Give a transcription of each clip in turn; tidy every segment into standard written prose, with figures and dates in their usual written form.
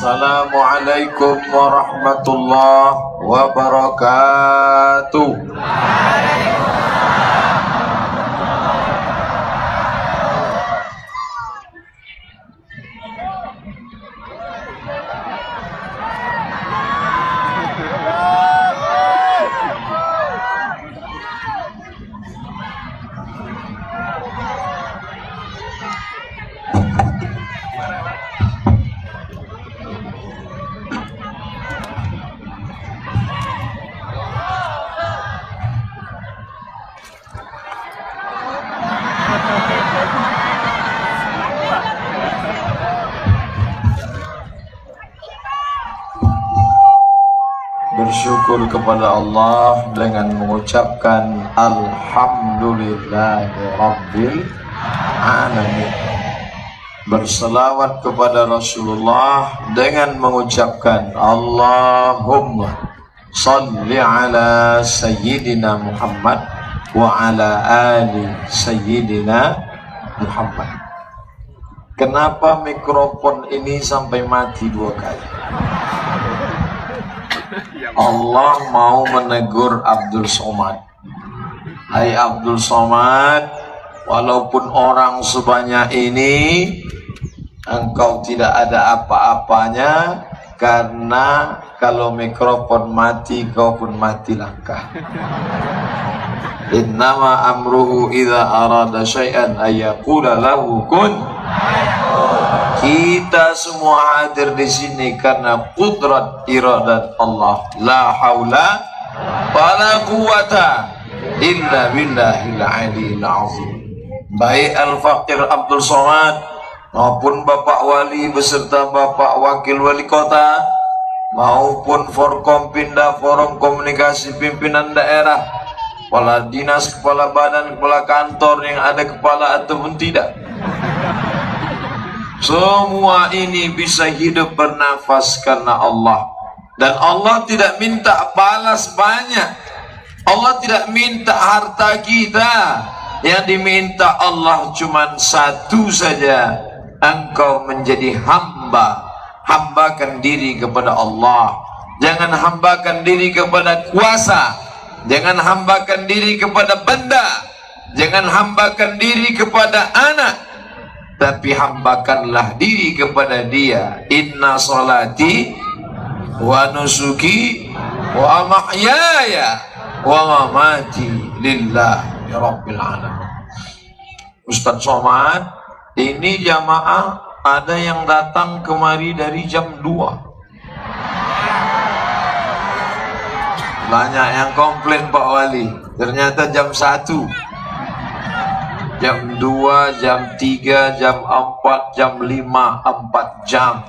Assalamualaikum warahmatullahi wabarakatuh. Bersyukur kepada Allah dengan mengucapkan Alhamdulillahirabbil alamin. Berselawat kepada Rasulullah dengan mengucapkan Allahumma salli ala Sayyidina Muhammad wa ala ali Sayyidina Muhammad. Kenapa mikrofon ini sampai mati 2 kali? Allah mau menegur Abdul Somad. Hai Abdul Somad, walaupun orang sebanyak ini, engkau tidak ada apa-apanya, karena kalau mikrofon mati, kau pun mati langkah. Innama amruhu idza arada syai'an ayyaqula lahu kun. Kita semua hadir di sini karena qudrat iradat Allah. La haula wala quwata illa billahil aliyil azim. Baik Al-Faqir Abdul Somad maupun Bapak Wali beserta Bapak Wakil Wali Kota maupun Forkompinda, Forum Komunikasi Pimpinan Daerah, kepala dinas, kepala badan, kepala kantor yang ada kepala ataupun tidak, semua ini bisa hidup bernafas karena Allah. Dan Allah tidak minta balas banyak, Allah tidak minta harta kita. Yang diminta Allah cuma satu saja, engkau menjadi hamba. Hambakan diri kepada Allah. Jangan hambakan diri kepada kuasa, jangan hambakan diri kepada benda, jangan hambakan diri kepada anak, tapi hambakanlah diri kepada Dia. Inna salati wa nusuki wa mahyaya wa mamati lillahi rabbil alamin. Ustaz Somad, ini jamaah ada yang datang kemari dari jam 2. Banyak yang komplain Pak Wali, ternyata jam 1, jam 2, jam 3, jam 4, jam 5, 4 jam.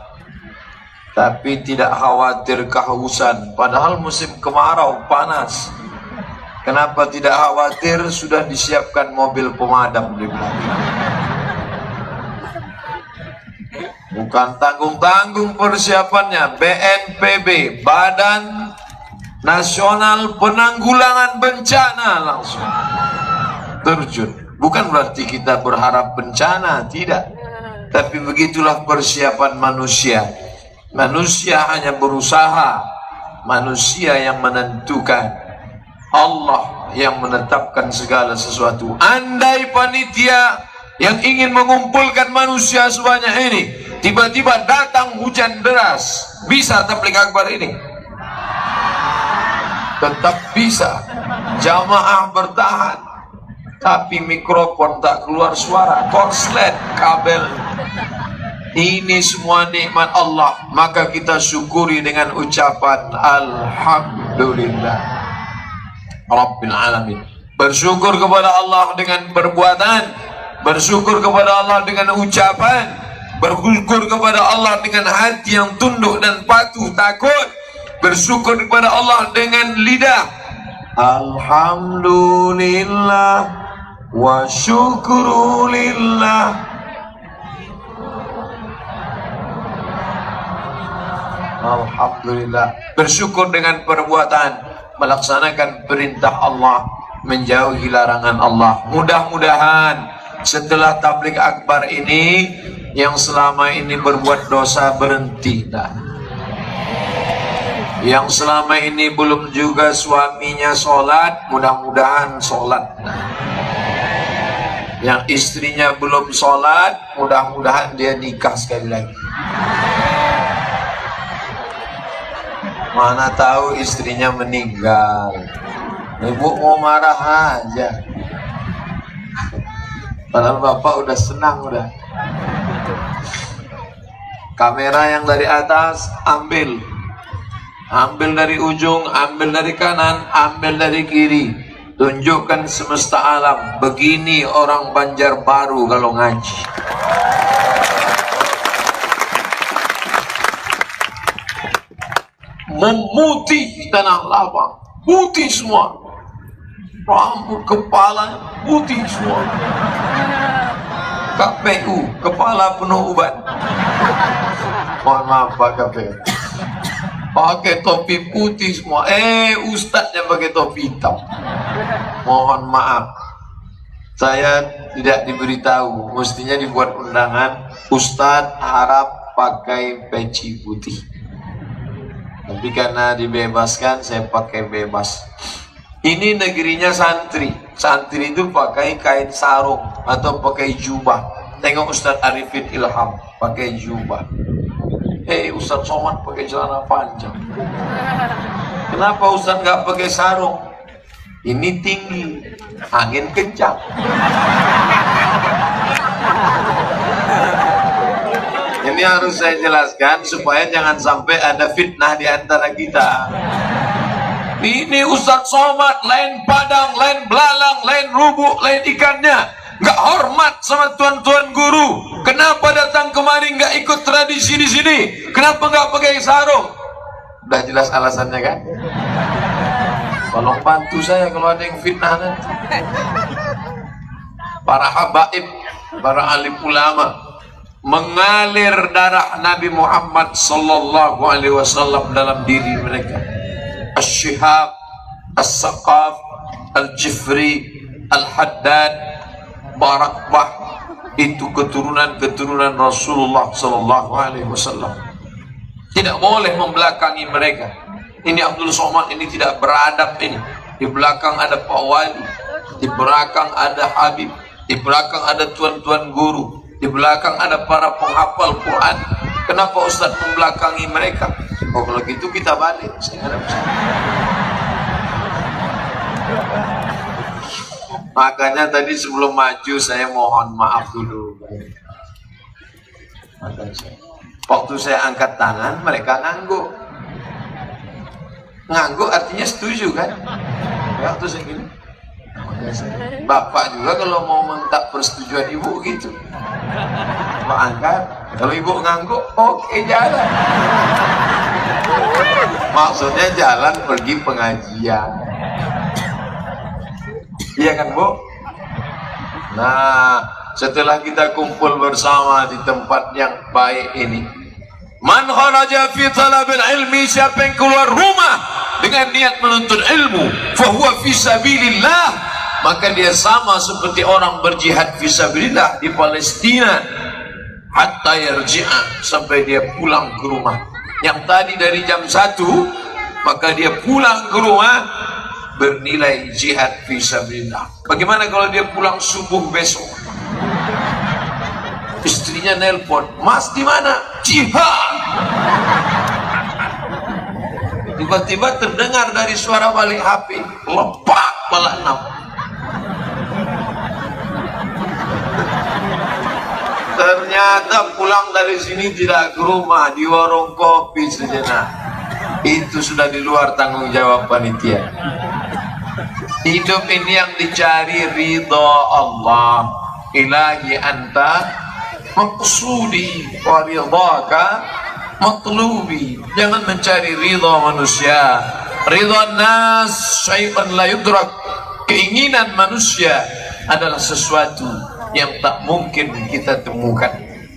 Tapi tidak khawatir kehausan, padahal musim kemarau panas. Kenapa tidak khawatir? Sudah disiapkan mobil pemadam di belakang. Bukan tanggung-tanggung persiapannya. BNPB, Badan Nasional Penanggulangan Bencana, langsung terjun. Bukan berarti kita berharap bencana, tidak. Tapi begitulah persiapan manusia. Manusia hanya berusaha, manusia yang menentukan, Allah yang menetapkan segala sesuatu. Andai panitia yang ingin mengumpulkan manusia sebanyak ini tiba-tiba datang hujan deras, bisa tabligh akbar ini? Tetap bisa. Jamaah bertahan, tapi mikrofon tak keluar suara, korslet, kabel. Ini semua nikmat Allah, maka kita syukuri dengan ucapan Alhamdulillah Rabbil alamin. Bersyukur kepada Allah dengan perbuatan, bersyukur kepada Allah dengan ucapan, bersyukur kepada Allah dengan hati yang tunduk dan patuh takut, bersyukur kepada Allah dengan lidah. Alhamdulillah wa syukrulillah. Alhamdulillah. Bersyukur dengan perbuatan, melaksanakan perintah Allah, menjauhi larangan Allah. Mudah-mudahan setelah tabligh akbar ini yang selama ini berbuat dosa berhenti dah. Yang selama ini belum juga suaminya sholat, mudah-mudahan sholat. Yang istrinya belum sholat, mudah-mudahan dia nikah sekali lagi. Mana tahu istrinya meninggal, ibu mau marah aja. Padahal bapak udah senang udah. Kamera yang dari atas ambil dari ujung, ambil dari kanan, ambil dari kiri. Tunjukkan semesta alam, begini orang Banjarbaru kalau ngaji. Memutih tanah lapang, putih semua. Rambut kepala putih semua. KPU, kepala penuh ubat. Mohon maaf Pak KPU. Pakai topi putih semua. Ustadznya pakai topi hitam. Mohon maaf, saya tidak diberitahu. Mestinya dibuat undangan, Ustadz harap pakai peci putih. Tapi karena dibebaskan, saya pakai bebas. Ini negerinya santri. Santri itu pakai kain sarung atau pakai jubah. Tengok Ustadz Arifin Ilham pakai jubah. Ustadz Somad pakai celana panjang. Kenapa Ustadz nggak pakai sarung? Ini tinggi, angin kencang. Ini harus saya jelaskan supaya jangan sampai ada fitnah di antara kita. Ini Ustadz Somad, lain padang, lain belalang, lain rubuk, lain ikannya. Nggak hormat sama tuan-tuan guru. Kenapa datang kemari nggak ikut tradisi di sini? Kenapa nggak pakai sarung? Udah jelas alasannya kan? Tolong bantu saya kalau ada yang fitnah nanti. Para habaib, para alim ulama mengalir darah Nabi Muhammad sallallahu alaihi wasallam dalam diri mereka. Asy-Syihab, As-Saqaf, Al-Jifri, Al-Haddad, Barakbah, itu keturunan-keturunan Rasulullah sallallahu alaihi wasallam. Tidak boleh membelakangi mereka. Ini Abdul Somad, ini tidak beradab ini. Di belakang ada Pak Wali, di belakang ada Habib, di belakang ada tuan-tuan guru, di belakang ada para penghafal Quran. Kenapa Ustaz membelakangi mereka? Oh, kalau gitu kita balik. Makanya tadi sebelum maju saya mohon maaf dulu. Waktu saya angkat tangan mereka ngangguk. Ngangguk artinya setuju kan? Waktu saya gini. Bapak juga kalau mau minta persetujuan ibu gitu. Pak angkat, kalau ibu ngangguk, oke, jalan. Maksudnya jalan pergi pengajian. Iya kan Bu? Nah, setelah kita kumpul bersama di tempat yang baik ini, man kharaja fi talabil ilmi, siapa yang keluar rumah dengan niat menuntut ilmu, fahuwa fi sabilillah, maka dia sama seperti orang berjihad fi sabilillah di Palestina, hatta yarji'a, sampai dia pulang ke rumah. Yang tadi dari jam 1, maka dia pulang ke rumah bernilai jihad fisabilillah. Bagaimana kalau dia pulang subuh besok? Istrinya nelpon, Mas di mana? Jihad. Tiba-tiba terdengar dari suara balik HP, lepak bala 6. Ternyata pulang dari sini tidak ke rumah, di warung kopi sejenak. Itu sudah di luar tanggung jawab panitia. Hidup ini yang dicari ridha Allah. Ilahi anta maqsudi wa ridhaka matlubi. Jangan mencari ridha manusia. Ridha nas syai'an la yudrak. Keinginan manusia adalah sesuatu yang tak mungkin kita temukan.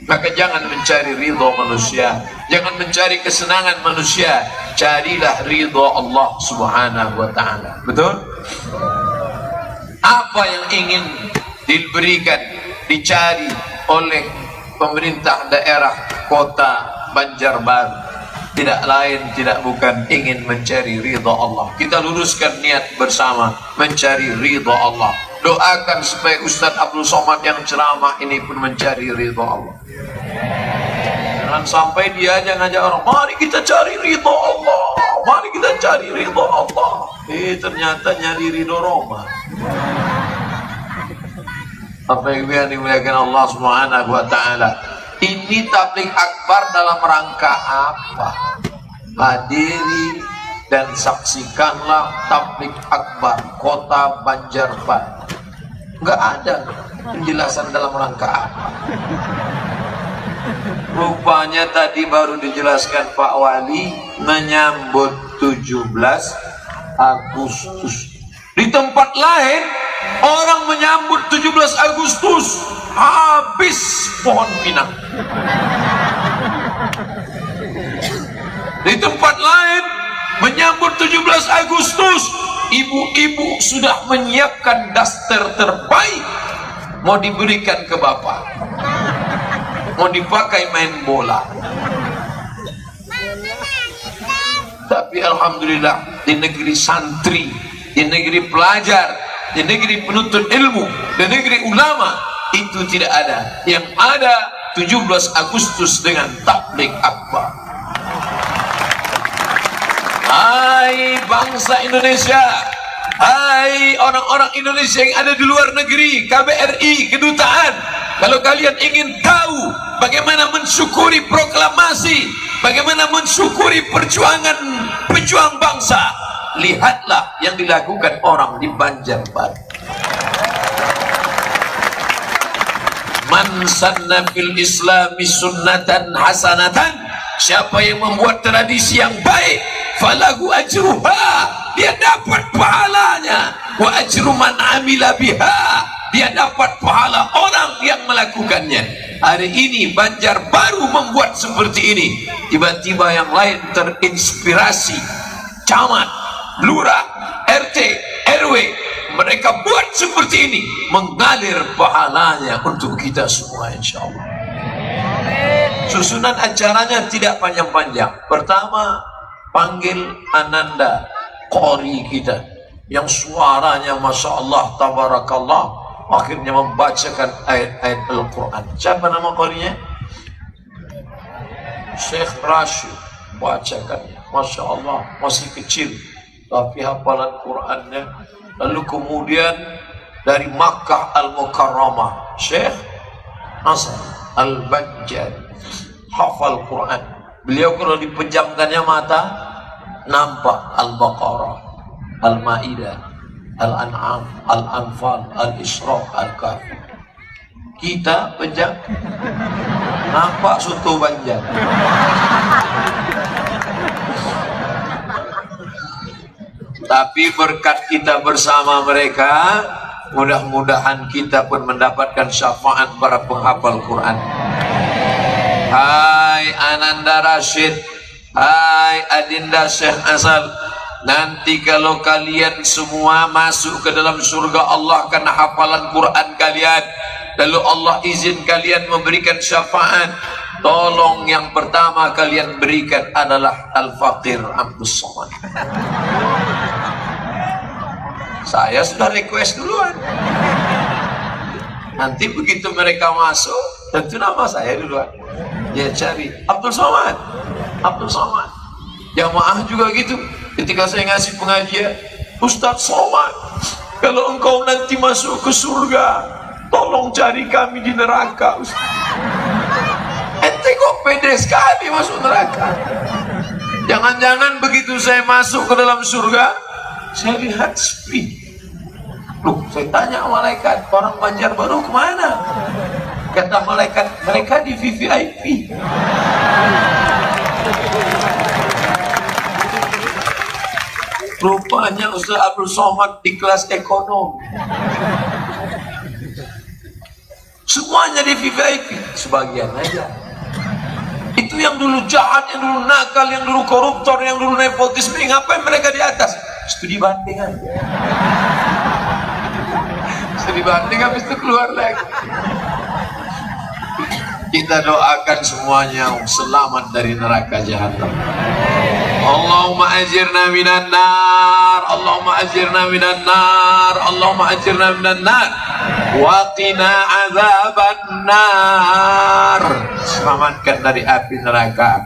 Maka jangan mencari ridha manusia, jangan mencari kesenangan manusia, carilah ridha Allah subhanahu wa ta'ala. Betul? Apa yang ingin diberikan, dicari oleh pemerintah daerah kota Banjarbaru, tidak lain tidak bukan ingin mencari ridha Allah. Kita luruskan niat bersama mencari ridha Allah. Doakan supaya Ustaz Abdul Somad yang ceramah ini pun mencari ridha Allah. Jangan sampai dia aja ngajak orang, mari kita cari ridha Allah, mari kita cari ridha Allah. Ternyata nyari ridha Roma. Apa yang dimuliakan Allah Subhanahu wa taala. Ini tabligh akbar dalam rangka apa? Hadiri dan saksikanlah tabligh akbar Kota Banjarbaru. Enggak ada penjelasan dalam rangka apa. Rupanya tadi baru dijelaskan Pak Wali menyambut 17 Agustus. Di tempat lain orang menyambut 17 Agustus habis pohon pinang. Di tempat lain menyambut 17 Agustus ibu-ibu sudah menyiapkan daster terbaik mau diberikan ke bapak, mau dipakai main bola. Tapi alhamdulillah di negeri santri, di negeri pelajar, di negeri penuntut ilmu, di negeri ulama itu tidak ada. Yang ada 17 Agustus dengan tabligh akbar. Hai bangsa Indonesia, hai orang-orang Indonesia yang ada di luar negeri, KBRI, kedutaan, kalau kalian ingin tahu bagaimana mensyukuri proklamasi, bagaimana mensyukuri perjuangan pejuang bangsa, lihatlah yang dilakukan orang di Banjarbaru. Man sanna fil islami sunnatan hasanatan, siapa yang membuat tradisi yang baik, falahu ajruha, dia dapat pahalanya, wa ajru man amila biha, dia dapat pahala orang yang melakukannya. Hari ini Banjarbaru membuat seperti ini, tiba-tiba yang lain terinspirasi, camat, lurah, RT, RW, mereka buat seperti ini, mengalir pahalanya untuk kita semua insyaallah. Susunan acaranya tidak panjang-panjang. Pertama, panggil Ananda Qori kita yang suaranya Masya Allah tabarakallah, akhirnya membacakan ayat-ayat Al-Quran. Siapa nama Qorinya? Syekh Rashid. Bacakan, Masya Allah, masih kecil tapi hafalan Qurannya. Lalu kemudian dari Makkah Al-Mukarramah Syekh Hasan Al-Banjari, hafal Quran. Beliau kalau dipejamkannya mata nampak Al-Baqarah, Al-Maidah, Al-An'am, Al-Anfal, Al-Isra, Al-Kahfi. Kita pejam nampak soto Banjar. Tapi berkat kita bersama mereka, mudah-mudahan kita pun mendapatkan syafaat para penghafal Quran. Hai Ananda Rashid, hai Adinda Syekh Asal, nanti kalau kalian semua masuk ke dalam surga Allah karena hafalan Quran kalian, lalu Allah izin kalian memberikan syafaat, tolong yang pertama kalian berikan adalah Al-Faqir Abdus Somad. Saya sudah request duluan. Nanti begitu mereka masuk, tentu nama saya duluan. Dia cari Abdul Somad, Abdul Somad. Jamaah juga gitu. Ketika saya ngasih pengajian, Ustadz Somad, kalau engkau nanti masuk ke surga, tolong cari kami di neraka. Ente kok pede sekali masuk neraka. Jangan-jangan begitu saya masuk ke dalam surga, saya lihat sepi. Loh, saya tanya malaikat, orang Banjarbaru kemana? Kata malaikat, mereka di VVIP. Rupanya Ustaz Abdul Somad di kelas ekonomi. Semuanya di VVIP, sebagian aja. Itu yang dulu jahat, yang dulu nakal, yang dulu koruptor, yang dulu nepotisme, ngapain mereka di atas? Studi banding aja. Studi banding habis itu keluar lagi. kita doakan semuanya selamat dari neraka jahanam. Allahumma ajirna minan nar, Allahumma ajirna minan nar, Allahumma ajirna minan nar, wa qina azaban nar. Selamatkan dari api neraka.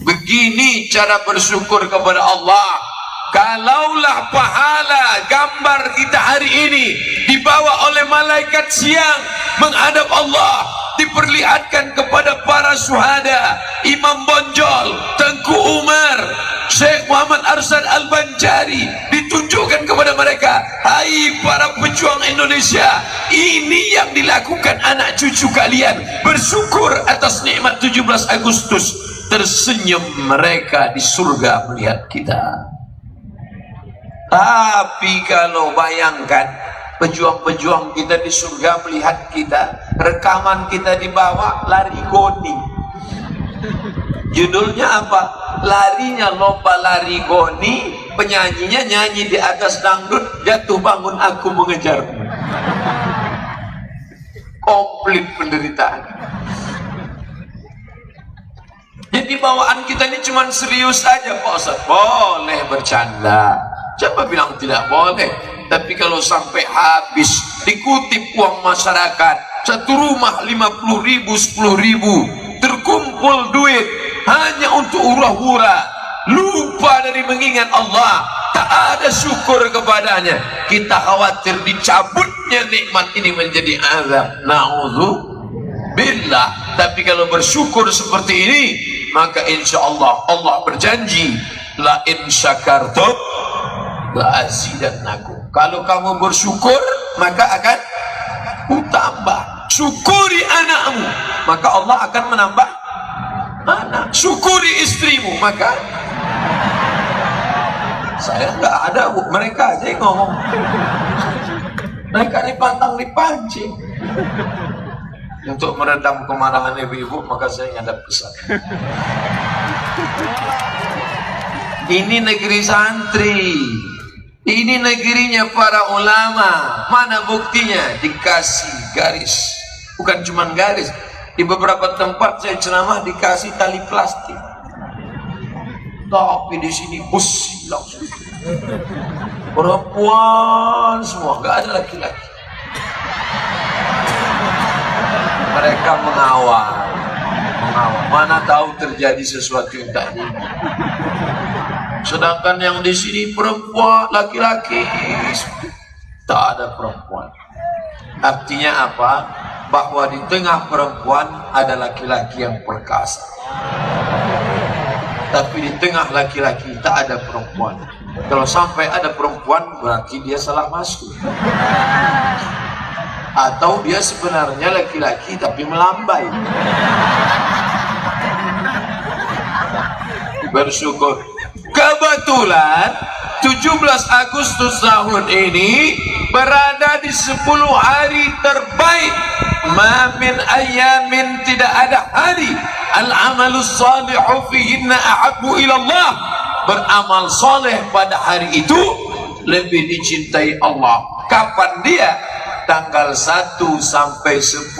Begini cara bersyukur kepada Allah. Kalaulah pahala gambar kita hari ini dibawa oleh malaikat siang menghadap Allah, diperlihatkan kepada para syuhada, Imam Bonjol, Tengku Umar, Syekh Muhammad Arsyad Al-Banjari, ditunjukkan kepada mereka, hai para pejuang Indonesia, ini yang dilakukan anak cucu kalian, bersyukur atas nikmat 17 Agustus. Tersenyum mereka di surga melihat kita. Tapi kalau bayangkan pejuang-pejuang kita di surga melihat kita, rekaman kita dibawa lari goni. Judulnya apa? Larinya lomba lari goni, penyanyinya nyanyi di atas dangdut, jatuh bangun aku mengejarmu. Komplit penderitaan. Jadi bawaan kita ini cuma serius saja Pak Ustaz. Boleh bercanda, siapa bilang tidak boleh? Tapi kalau sampai habis dikutip uang masyarakat, satu rumah 50.000, 10.000, terkumpul duit hanya untuk hura-hura, lupa dari mengingat Allah, tak ada syukur kepadanya, kita khawatir dicabutnya nikmat ini menjadi azab. Na'udzubillah. Tapi kalau bersyukur seperti ini, maka insya Allah Allah berjanji, la in syakartum la azidannakum. Kalau kamu bersyukur, maka akan utambah. Syukuri anakmu, maka Allah akan menambah anak. Syukuri istrimu, maka saya nggak ada, mereka aja yang ngomong. Mereka dipantang dipancing. Untuk meredam kemarahan ibu-ibu, maka saya ngadap pesan. Ini negeri santri, ini negerinya para ulama. Mana buktinya? Dikasih garis, bukan cuma garis. Di beberapa tempat saya ceramah dikasih tali plastik, tapi di sini bus langsung perempuan semua, nggak ada laki-laki. Mereka mengawal, mana tahu terjadi sesuatu yang tak diinginkan. Sedangkan yang di sini perempuan, laki-laki, tak ada perempuan. Artinya apa? Bahwa di tengah perempuan ada laki-laki yang perkasa, tapi di tengah laki-laki tak ada perempuan. Kalau sampai ada perempuan, berarti dia salah masuk, atau dia sebenarnya laki-laki tapi melambai. Bersyukur. Kebetulan 17 Agustus tahun ini berada di 10 hari terbaik. Ma min ayamin, tidak ada hari al-amalus salihu fihinna ahabbu ilallah, beramal soleh pada hari itu lebih dicintai Allah. Kapan dia? Tanggal 1 sampai 10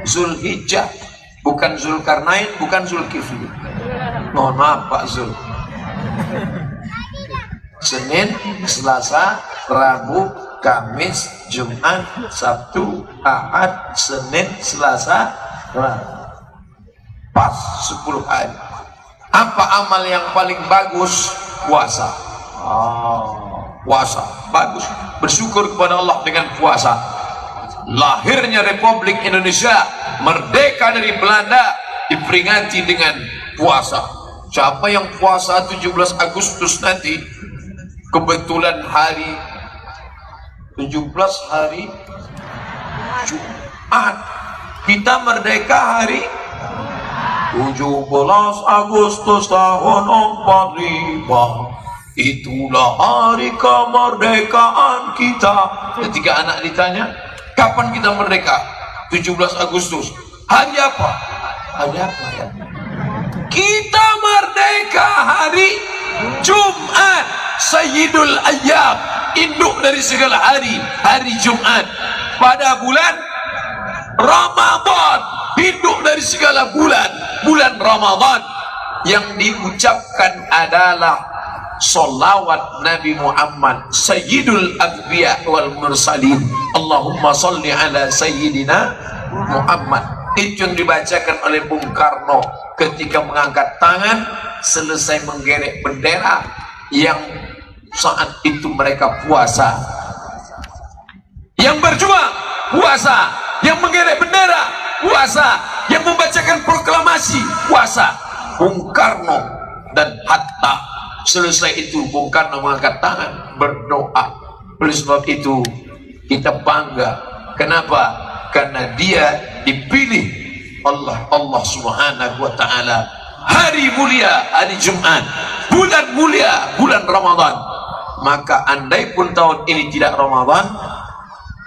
Zulhijjah, bukan Zulkarnain, bukan Zulkifli. Mohon maaf Pak Zul. Senin, Selasa, Rabu, Kamis, Jumat, Sabtu, Ahad, Senin, Selasa, Rabu. Pas 10 hari. Apa amal yang paling bagus? Puasa. Puasa bagus. Bersyukur kepada Allah dengan puasa. Lahirnya Republik Indonesia, merdeka dari Belanda, diperingati dengan puasa. Siapa yang puasa 17 Agustus nanti, kebetulan hari 17 hari Jumat, kita merdeka hari 17 Agustus tahun 45. Itulah hari kemerdekaan kita. Ketika anak ditanya, kapan kita merdeka? 17 Agustus. Hari apa? Hari apa ya? Kita merdeka hari Jumat, Sayyidul Ayyam, induk dari segala hari, hari Jumat. Pada bulan Ramadan, hidup dari segala bulan. Bulan Ramadan yang diucapkan adalah salawat Nabi Muhammad Sayyidul Anbiya wal Mursalin. Allahumma salli ala Sayyidina Muhammad. Itu yang dibacakan oleh Bung Karno ketika mengangkat tangan selesai menggerek bendera yang saat itu mereka puasa. Yang berjuang puasa, yang menggerek bendera puasa, yang membacakan proklamasi puasa. Bung Karno dan Hatta. Selesai itu Bung Karno mengangkat tangan berdoa. Oleh sebab itu kita bangga. Kenapa? Karena dia dipilih Allah Subhanahu wa ta'ala. Hari mulia, hari Jumat, bulan mulia, bulan Ramadan. Maka andai pun tahun ini tidak Ramadan,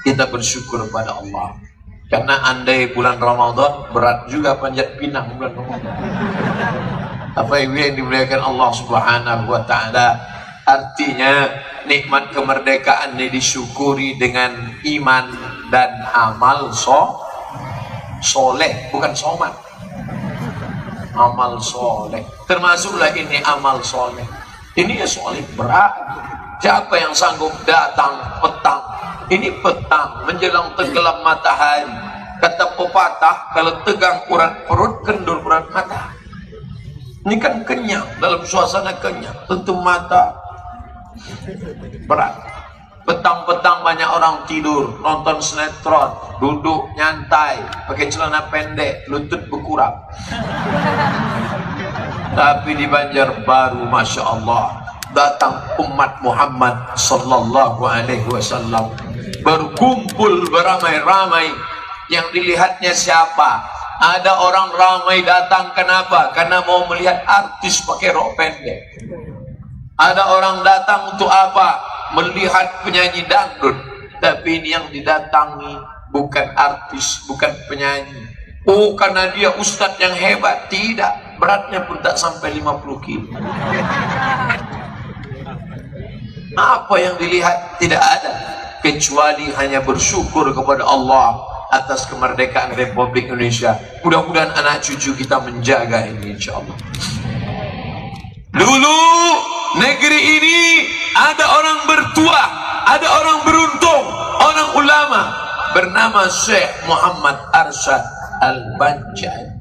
kita bersyukur pada Allah. Karena andai bulan Ramadan, berat juga panjat pinang bulan Ramadan. Apa yang dimuliakan Allah Subhanahu wa ta'ala. Artinya nikmat kemerdekaan ini disyukuri dengan iman dan amal soleh, bukan somat. Amal soleh, termasuklah ini amal soleh. Ini ya soleh berat. Siapa yang sanggup datang petang? Ini petang menjelang tenggelam matahari. Kata pepatah, kalau tegang urat perut, kendur urat mata. Ini kan kenyang, dalam suasana kenyang, tentu mata berat. Petang-petang banyak orang tidur, nonton sinetron, duduk nyantai, pakai celana pendek, lutut berkurang. Tapi di Banjarbaru, Masya Allah, datang umat Muhammad Sallallahu Alaihi Wasallam, berkumpul beramai-ramai. Yang dilihatnya siapa? Ada orang ramai datang, kenapa? Karena mau melihat artis pakai rok pendek. Ada orang datang untuk apa? Melihat penyanyi dangdut. Tapi ini yang didatangi bukan artis, bukan penyanyi. Oh, karena dia ustadz yang hebat. Tidak, beratnya pun tak sampai 50 kilo. Apa yang dilihat? Tidak ada, kecuali hanya bersyukur kepada Allah atas kemerdekaan Republik Indonesia. Mudah-mudahan anak cucu kita menjaga ini, insya Allah. Dulu negeri ini ada orang bertuah, ada orang beruntung, orang ulama bernama Syekh Muhammad Arsyad Al-Banjari.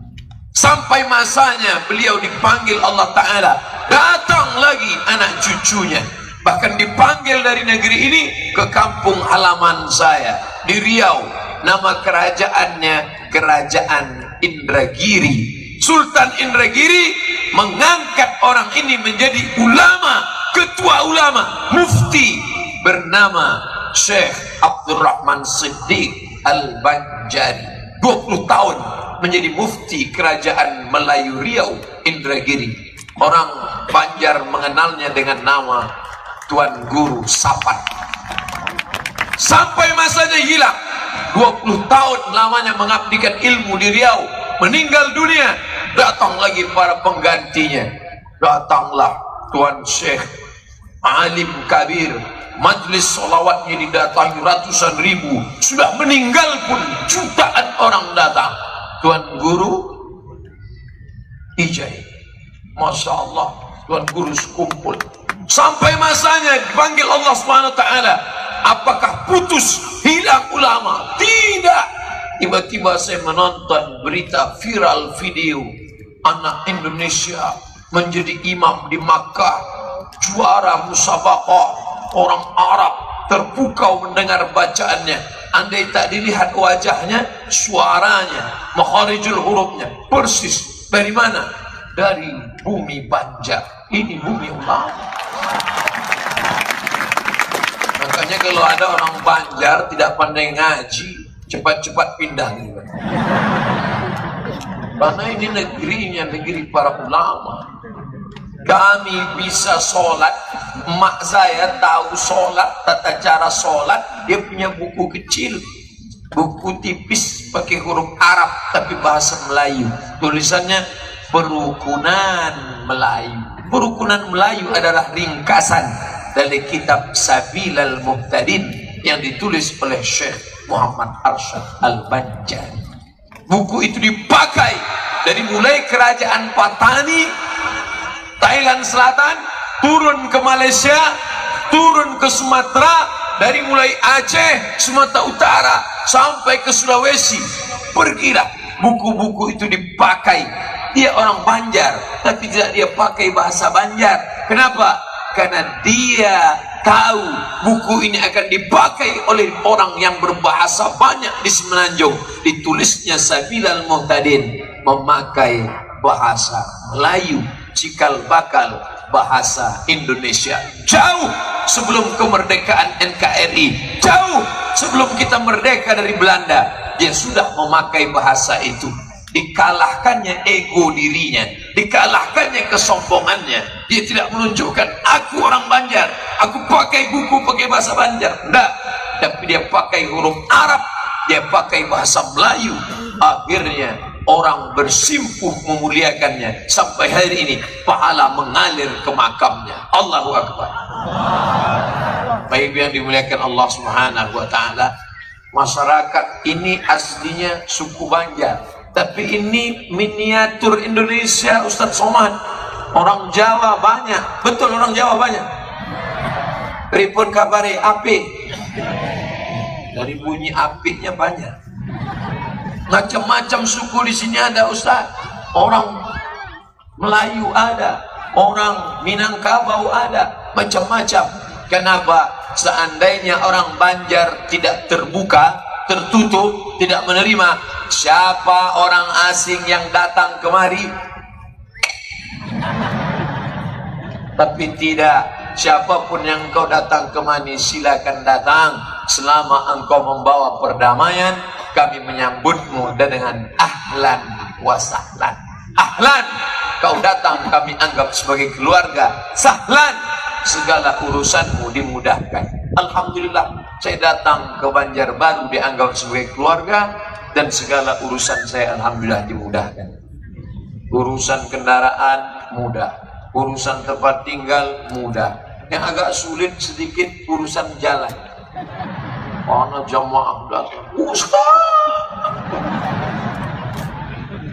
Sampai masanya beliau dipanggil Allah Ta'ala, datang lagi anak cucunya. Bahkan dipanggil dari negeri ini ke kampung halaman saya di Riau. Nama kerajaannya Kerajaan Indragiri. Sultan Indragiri mengangkat orang ini menjadi ulama, ketua ulama, mufti, bernama Syekh Abdurrahman Siddiq Al-Banjari. 20 tahun menjadi mufti Kerajaan Melayu Riau Indragiri. Orang Banjar mengenalnya dengan nama Tuan Guru Sapat. Sampai masanya hilang, 20 tahun lamanya mengabdikan ilmu di Riau, meninggal dunia. Datang lagi para penggantinya. Datanglah Tuan Syekh Alim Kabir. Majlis solawatnya didatangi ratusan ribu. Sudah meninggal pun jutaan orang datang. Tuan Guru Ijai, Masya Allah, Tuan Guru sekumpul. Sampai masanya dipanggil Allah SWT. Apakah putus, hilang ulama? Tidak. Tiba-tiba saya menonton berita viral video anak Indonesia menjadi imam di Makkah, juara musabaqah. Orang Arab terpukau mendengar bacaannya. Andai tak dilihat wajahnya, suaranya, makharijul hurufnya persis. Dari mana? Dari bumi Banjar. Ini bumi ulama. Makanya kalau ada orang Banjar tidak pandai ngaji, cepat-cepat pindah gitu. Karena ini negerinya, negeri para ulama. Kami bisa sholat, emak saya tahu sholat, tata cara sholat. Dia punya buku kecil, buku tipis pakai huruf Arab tapi bahasa Melayu. Tulisannya Perukunan Melayu. Perukunan Melayu adalah ringkasan dari kitab Sabilal Muhtadin yang ditulis oleh Syekh Muhammad Arsyad Al-Banjari. Buku itu dipakai dari mulai kerajaan Patani, Thailand Selatan, turun ke Malaysia, turun ke Sumatera, dari mulai Aceh, Sumatera Utara, sampai ke Sulawesi. Pergilah, buku-buku itu dipakai. Dia orang Banjar, tapi tidak dia pakai bahasa Banjar. Kenapa? Karena dia tahu buku ini akan dipakai oleh orang yang berbahasa banyak di Semenanjung. Ditulisnya Sabilal Muhtadin, memakai bahasa Melayu, cikal bakal bahasa Indonesia. Jauh sebelum kemerdekaan NKRI, jauh sebelum kita merdeka dari Belanda, dia sudah memakai bahasa itu. Dikalahkannya ego dirinya, dikalahkannya kesombongannya. Dia tidak menunjukkan aku orang Banjar, aku pakai buku pakai bahasa Banjar, enggak. Tapi dia pakai huruf Arab, dia pakai bahasa Melayu. Akhirnya orang bersimpuh memuliakannya sampai hari ini, pahala mengalir ke makamnya. Allahu Akbar. Baik yang dimuliakan Allah Subhanahu wa taala, masyarakat ini aslinya suku Banjar, tapi ini miniatur Indonesia. Ustaz Somad, orang Jawa banyak, betul orang Jawa banyak. Pripun kabare apik, dari bunyi apiknya banyak. Macam-macam suku di sini ada Ustaz. Orang Melayu ada, orang Minangkabau ada, macam-macam. Kenapa? Seandainya orang Banjar tidak terbuka, tertutup, tidak menerima, siapa orang asing yang datang kemari? Tapi tidak, siapapun yang engkau datang kemari silakan datang, selama engkau membawa perdamaian. Kami menyambutmu dengan ahlan wa sahlan. Ahlan, kau datang kami anggap sebagai keluarga. Sahlan, segala urusanmu dimudahkan. Alhamdulillah, saya datang ke Banjarbaru dianggap sebagai keluarga, dan segala urusan saya alhamdulillah dimudahkan. Urusan kendaraan mudah, urusan tempat tinggal mudah. Yang agak sulit sedikit urusan jalan. Mana jamaah datang, Ustaz,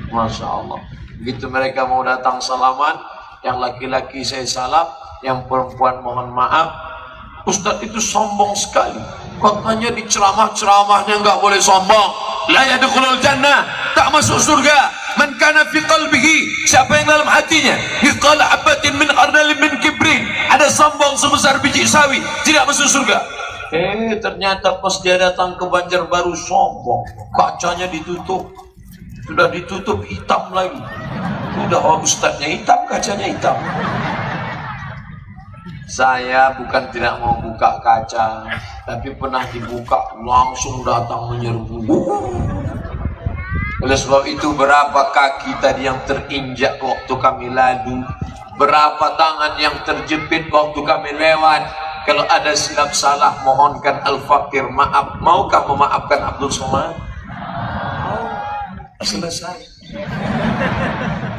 Masya Allah. Begitu mereka mau datang salaman, yang laki-laki saya salam, yang perempuan mohon maaf. Ustaz itu sombong sekali, katanya di ceramah-ceramahnya nggak boleh sombong. La yadkhulul jannah, tak masuk surga man kana fi qalbihi, siapa yang dalam hatinya mithqala habatin min khardalin min kibrin, ada sombong sebesar biji sawi, tidak masuk surga. Ternyata pas dia datang ke Banjarbaru sombong, kacanya ditutup, sudah ditutup hitam lagi. Udah, oh ustadznya hitam, kacanya hitam. Saya bukan tidak mau buka kaca, tapi pernah dibuka langsung datang menyerbu. Oleh sebab itu, berapa kaki tadi yang terinjak waktu kami lalu, berapa tangan yang terjepit waktu kami lewat. Kalau ada silap salah, mohonkan Al-Fakir maaf. Maukah memaafkan Abdul Somad? Selesai.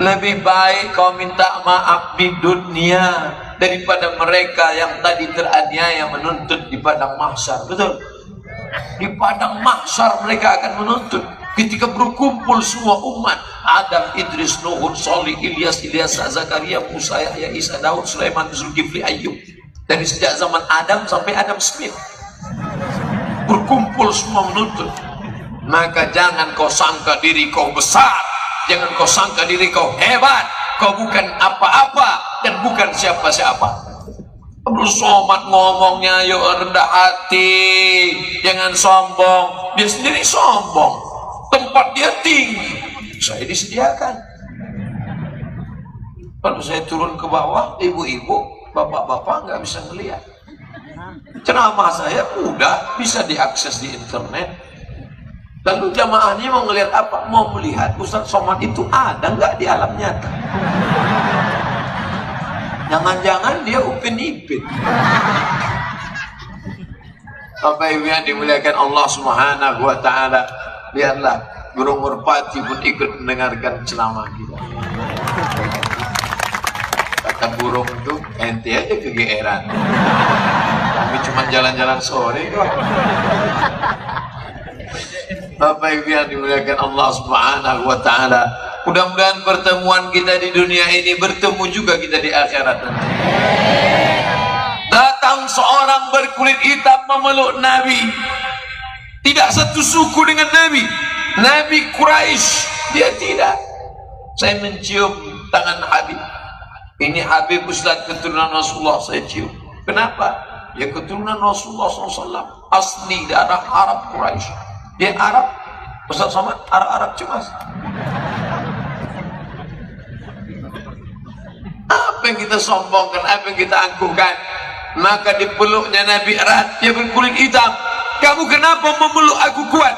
Lebih baik kau minta maaf di dunia daripada mereka yang tadi teraniaya menuntut di padang mahsyar. Betul? Di padang mahsyar mereka akan menuntut. Ketika berkumpul semua umat, Adam, Idris, Nuh, Salih, Ilyas, Zakaria, Musa, Yahya, Isa, Daud, Sulaiman, Zulkifli, Ayyub. Dari sejak zaman Adam sampai Adam Smith, berkumpul semua menuntut. Maka jangan kau sangka diri kau besar, jangan kau sangka diri kau hebat. Kau bukan apa-apa dan bukan siapa-siapa. Abdul Somad ngomongnya yuk rendah hati, jangan sombong. Dia sendiri sombong, tempat dia tinggi, saya disediakan. Kalau saya turun ke bawah, ibu-ibu, bapak-bapak nggak bisa melihat. Ceramah saya mudah, bisa diakses di internet. Lalu jamaahnya mau ngelihat apa? Mau melihat Ustaz Somad itu ada nggak di alam nyata? Jangan-jangan dia Upin Ipin. Bapak Ibu yang dimuliakan Allah Subhanahu wa taala, lihatlah burung merpati pun ikut mendengarkan ceramah kita. Kata burung itu, ente aja kegeeran. Kami cuma jalan-jalan sore kok. Bapak Ibu yang dimuliakan Allah Subhanahu wa taala, mudah-mudahan pertemuan kita di dunia ini bertemu juga kita di akhirat nanti. Datang seorang berkulit hitam memeluk Nabi, tidak satu suku dengan Nabi, Nabi Quraisy, dia tidak. Saya mencium tangan Habib, ini Habib Ustaz keturunan Rasulullah, saya cium. Kenapa? Ya keturunan Rasulullah SAW, asli darah Arab Quraisy. Dia Arab, Ustaz Somad, Arab cemas. Apa yang kita sombongkan, apa yang kita angkuhkan? Maka dipeluknya Nabi erat, dia berkulit hitam. Kamu kenapa memeluk aku kuat?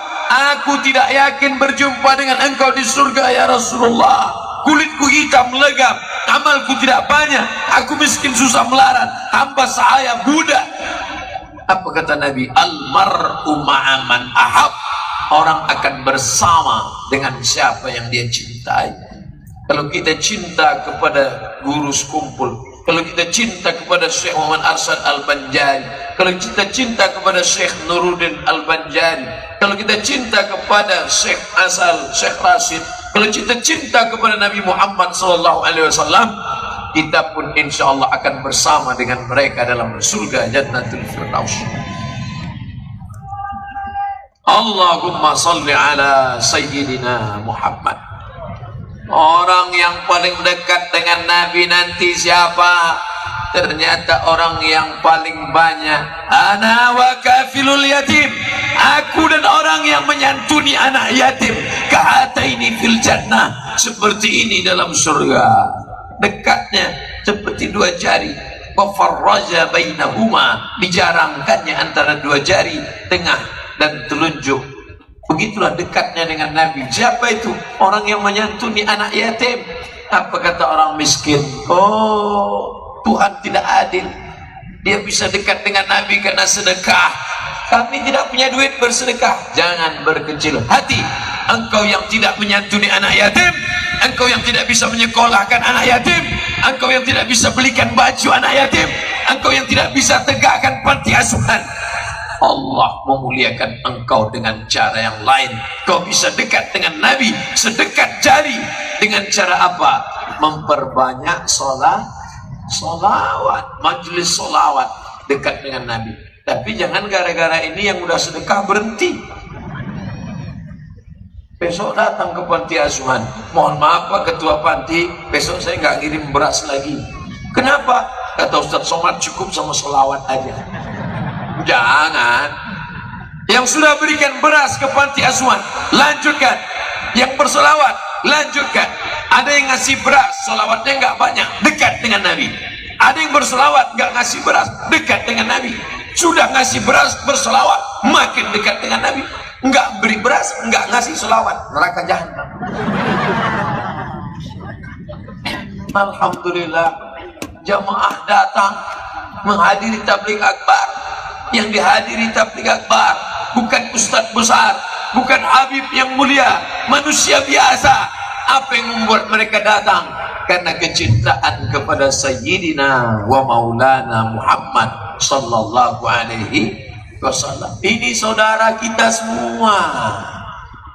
Aku tidak yakin berjumpa dengan engkau di surga ya Rasulullah. Kulitku hitam legam, amalku tidak banyak, aku miskin susah melarat, hamba sahaya budak. Apa kata Nabi? Al-mar'u ma'aman ahab. Orang akan bersama dengan siapa yang dia cintai. Kalau kita cinta kepada guru sekumpul, kalau kita cinta kepada Syekh Muhammad Arsyad Al-Banjari, kalau kita cinta kepada Syekh Nuruddin Al-Banjari, kalau kita cinta kepada Syekh Asal, Syekh Rashid, kalau kita cinta kepada Nabi Muhammad SAW, kita pun insya Allah akan bersama dengan mereka dalam surga Jannatul Firdaus. Allahumma salli ala Sayyidina Muhammad. Orang yang paling dekat dengan Nabi nanti siapa? Ternyata orang yang paling banyak. Ana wa kafilul yatim. Aku dan orang yang menyantuni anak yatim. Ka'ataini fil jannah. Seperti ini dalam surga. Dekatnya seperti dua jari. Wa farraja bainahuma. Dijarangkannya antara dua jari tengah dan telunjuk. Begitulah dekatnya dengan Nabi. Siapa itu? Orang yang menyantuni anak yatim. Apa kata orang miskin? Oh, Tuhan tidak adil. Dia bisa dekat dengan Nabi karena sedekah. Kami tidak punya duit bersedekah. Jangan berkecil hati. Engkau yang tidak menyantuni anak yatim, engkau yang tidak bisa menyekolahkan anak yatim, engkau yang tidak bisa belikan baju anak yatim, engkau yang tidak bisa tegakkan panti asuhan, Allah memuliakan engkau dengan cara yang lain. Kau bisa dekat dengan Nabi sedekat jari. Dengan cara apa? Memperbanyak solawat, majelis solawat, dekat dengan Nabi. Tapi jangan gara-gara ini yang udah sedekah berhenti. Besok datang ke panti asuhan, mohon maaf Pak Ketua Panti, besok saya nggak ngirim beras lagi. Kenapa? Kata Ustaz Somad, cukup sama solawat aja. Jangan. Yang sudah berikan beras ke panti asuhan, lanjutkan. Yang bersolawat, lanjutkan. Ada yang ngasih beras, solawatnya nggak banyak, dekat dengan Nabi. Ada yang bersolawat, nggak ngasih beras, dekat dengan Nabi. Sudah ngasih beras, bersolawat, makin dekat dengan Nabi. Nggak beri beras, nggak ngasih solawat, neraka jahanam. Alhamdulillah, jamaah datang menghadiri tabligh akbar. Yang dihadiri tabligh akbar bukan ustadz besar, bukan habib yang mulia, manusia biasa. Apa yang membuat mereka datang? Karena kecintaan kepada Sayyidina wa Maulana Muhammad sallallahu alaihi wasallam. Ini saudara kita semua.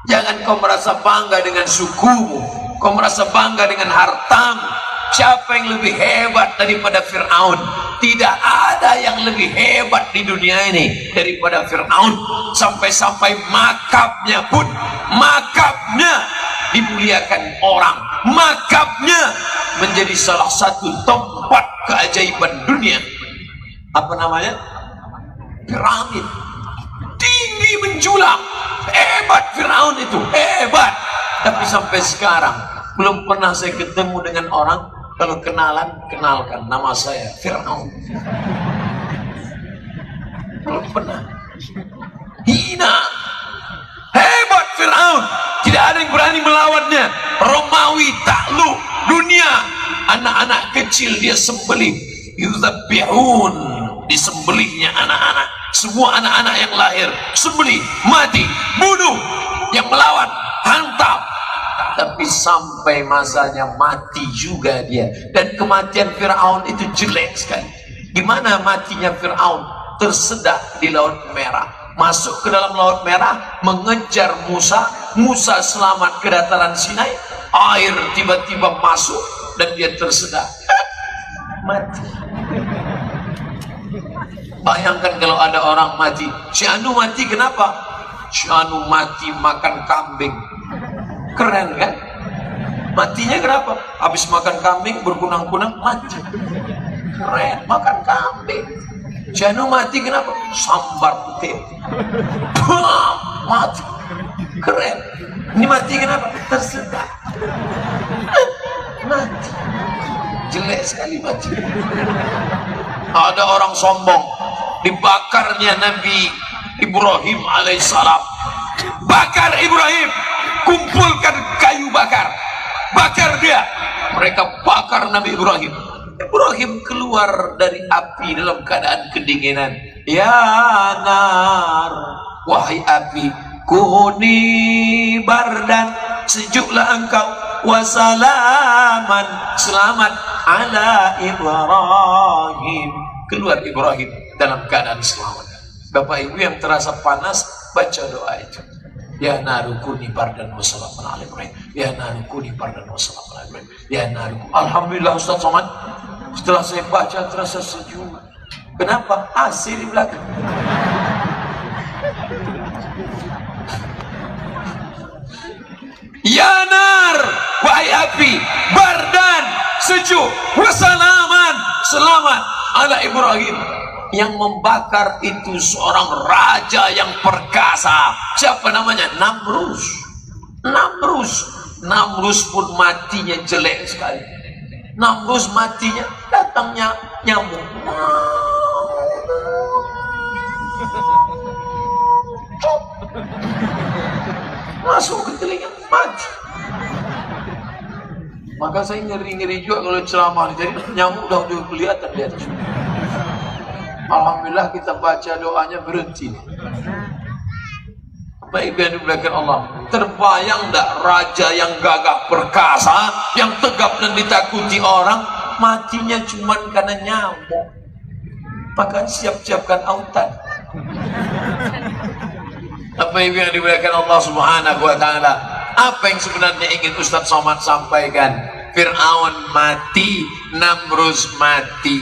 Jangan kau merasa bangga dengan sukumu, kau merasa bangga dengan hartamu. Siapa yang lebih hebat daripada Fir'aun? Tidak ada yang lebih hebat di dunia ini daripada Fir'aun. Sampai-sampai makabnya pun, makabnya dimuliakan orang. Makabnya menjadi salah satu tempat keajaiban dunia. Apa namanya? Piramid. Tinggi menjulang. Hebat Fir'aun itu, hebat. Tapi sampai sekarang belum pernah saya ketemu dengan orang, kalau kenalan, kenalkan nama saya Fir'aun. Belum pernah. Hina. Hebat Fir'aun. Tidak ada yang berani melawannya. Romawi takluk dunia. Anak-anak kecil dia sembelih. Yudzabbihun. Disembelihnya anak-anak. Semua anak-anak yang lahir sembelih, mati, bunuh. Yang melawan, hantam. Tapi sampai masanya mati juga dia. Dan kematian Fir'aun itu jelek sekali. Gimana matinya Fir'aun? Tersedak di Laut Merah. masuk ke dalam Laut Merah, mengejar Musa. Musa selamat ke dataran Sinai, air tiba-tiba masuk dan dia tersedak, mati. Bayangkan kalau ada orang mati. Si Anu mati kenapa? Si Anu mati makan kambing. Keren kan? Matinya kenapa? Habis makan kambing berkunang-kunang mati. Keren, makan kambing. Si Anu mati kenapa? Sambar petir. Mati. Keren. Ini mati kenapa? Tersedak. Mati. Jelek sekali mati. Ada orang sombong, dibakarnya Nabi Ibrahim alaihissalam. Bakar Ibrahim, kumpulkan kayu bakar, bakar dia. Mereka bakar Nabi Ibrahim. Ibrahim keluar dari api dalam keadaan kedinginan. Ya nar, wahai api, kuni bardan, sejuklah engkau, wasalaman, selamat ala Ibrahim. Keluar Ibrahim dalam keadaan selamat. Bapak Ibu yang terasa panas, baca doa itu. Ya naru kuni bardan wasalaman ala Ibrahim. Ya naru kuni bardan wasalaman ala Ibrahim. Ya naru. Alhamdulillah Ustaz Somad, setelah saya baca terasa sejuk. Kenapa? AC di belakang. Ya nar, wahai api, bardan, sejuk, wasalaman, selamat ala Ibrahim. Yang membakar itu seorang raja yang perkasa. Siapa namanya? Namrus. Namrus pun matinya jelek sekali. Namrus matinya datangnya nyamuk. Masuk ke telinga, mati. Maka saya ngeri-ngeri juga kalau ceramah, jadi nyamuk udah kelihatan di atas. Alhamdulillah kita baca doanya berhenti. Baik yang dimuliakan Allah, terbayang tak raja yang gagah perkasa, yang tegap dan ditakuti orang, matinya cuman karena nyamuk. Maka siap-siapkan autan. Apa yang dimuliakan Allah Subhanahu wa taala? Apa yang sebenarnya ingin Ustaz Somad sampaikan? Fir'aun mati, Namrus mati,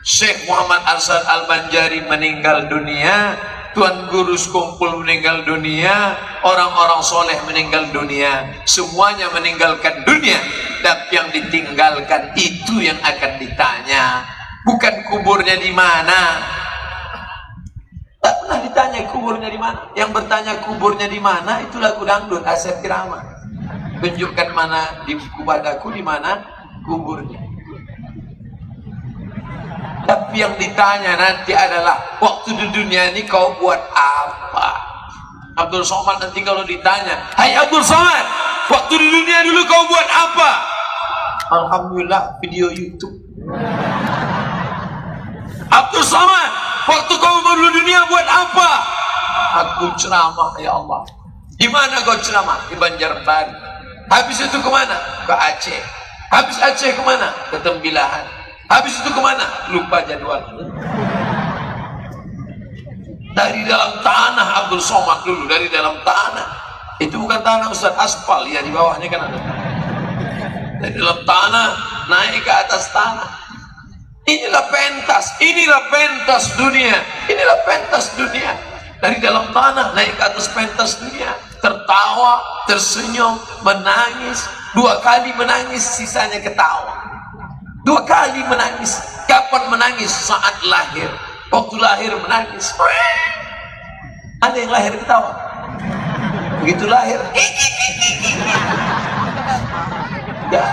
Syekh Muhammad Arsyad Al-Banjari meninggal dunia, Tuan Guru Sekumpul meninggal dunia, orang-orang soleh meninggal dunia, semuanya meninggalkan dunia. Tapi yang ditinggalkan itu yang akan ditanya, bukan kuburnya di mana. Tak pernah ditanya kuburnya di mana. Yang bertanya kuburnya di mana itu lagu dangdut Asep Kirama. Tunjukkan mana di kubadaku di mana kuburnya. Tapi yang ditanya nanti adalah, waktu di dunia ini kau buat apa? Abdul Somad nanti kalau ditanya, hai Abdul Somad, waktu di dunia dulu kau buat apa? Alhamdulillah video YouTube. Abdul Somad, waktu kau baru dunia buat apa? Aku ceramah ya Allah. Di mana kau ceramah? Di Banjarbaru. Habis itu kemana? Ke Aceh. Habis Aceh kemana? Ke Tembilahan. Habis itu kemana? Lupa jadwal. Dari dalam tanah Abdul Somad dulu, dari dalam tanah. Itu bukan tanah Ustaz, aspal ya, di bawahnya kan ada. Dari dalam tanah naik ke atas tanah. Inilah pentas dunia. Inilah pentas dunia. Dari dalam tanah naik ke atas pentas dunia. Tertawa, tersenyum, menangis. 2 kali menangis, sisanya ketawa. 2 kali menangis. Kapan menangis? Saat lahir. Waktu lahir menangis. Ada yang lahir ketawa. Begitu lahir. Ya.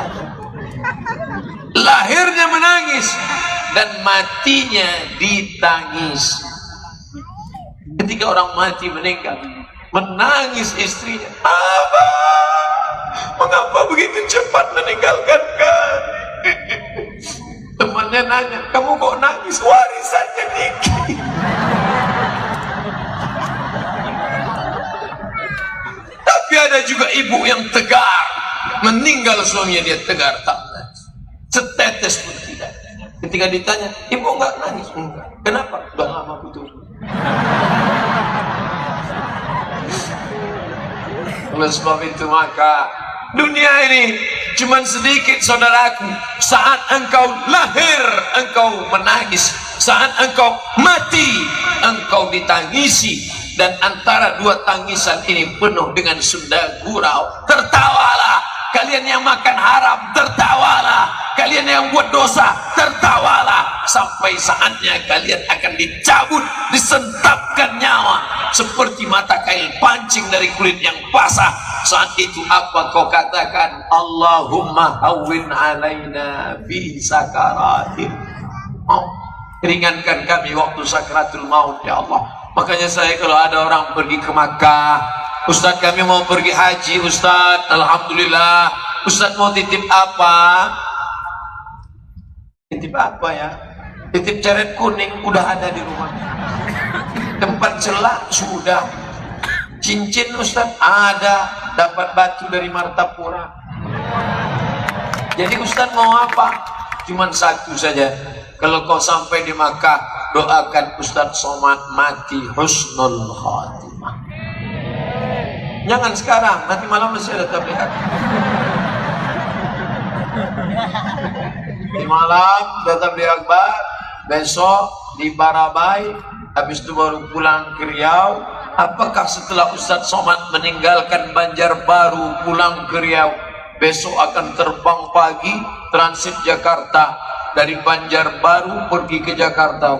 Lahirnya menangis dan matinya ditangis. Ketika orang mati meninggal, menangis istrinya. Abah, mengapa begitu cepat meninggalkan kami? Temannya nanya, kamu kok nangis? Warisannya dikit. Tapi ada juga ibu yang tegar, meninggal suaminya dia tegar, tak nangis, setetes pun tidak. Ketika ditanya, ibu enggak nangis? Enggak. Kenapa? Udah lama putus. Oleh sebab itu maka dunia ini cuman sedikit saudaraku. Saat engkau lahir engkau menangis, saat engkau mati engkau ditangisi, dan antara dua tangisan ini penuh dengan sunda gurau. Tertawalah kalian yang makan haram, tertawalah kalian yang buat dosa, tertawalah sampai saatnya kalian akan dicabut, disentapkan nyawa seperti mata kail pancing dari kulit yang basah. Saat itu apa kau katakan? Allahumma hawwin alaina fi sakaratin. Ringankan kami waktu sakratul maut ya Allah. Makanya saya kalau ada orang pergi ke Makkah, Ustadz kami mau pergi haji Ustadz, alhamdulillah. Ustadz mau titip apa? Titip apa ya? Titip caret kuning udah ada di rumah. Tempat celak sudah. Cincin Ustadz ada, dapat batu dari Martapura. Jadi Ustadz mau apa? Cuman satu saja. Kalau kau sampai di Makkah, doakan Ustadz Somad mati husnul khatimah. Jangan sekarang, nanti malam masih ada tabligh. Di malam ada tabligh akbar, besok di Barabai, habis itu baru pulang ke Riau. Apakah setelah Ustadz Somad meninggalkan Banjarbaru pulang ke Riau, besok akan terbang pagi transit Jakarta, dari Banjarbaru pergi ke Jakarta,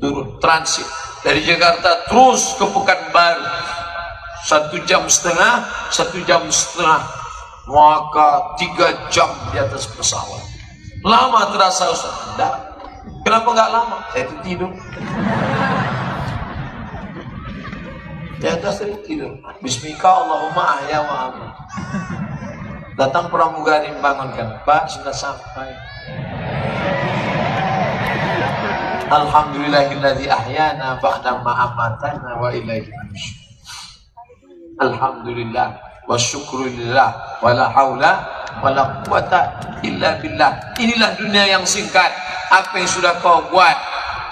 turun transit dari Jakarta terus ke Pekanbaru, 1,5 jam, maka 3 jam di atas pesawat. Lama terasa Ustaz? Tidak. Kenapa nggak lama? Saya itu tidur di atas, itu tidur. Bismika Allahumma ahya wa amin. Datang pramugari membangunkan, Pak sudah sampai. Alhamdulillahilladzi ahyana ba'da ma amatana wa ilaihi nusyur. Alhamdulillah wa syukrulillah wa la haula wa la quwata illa billah. Inilah dunia yang singkat. Apa yang sudah kau buat?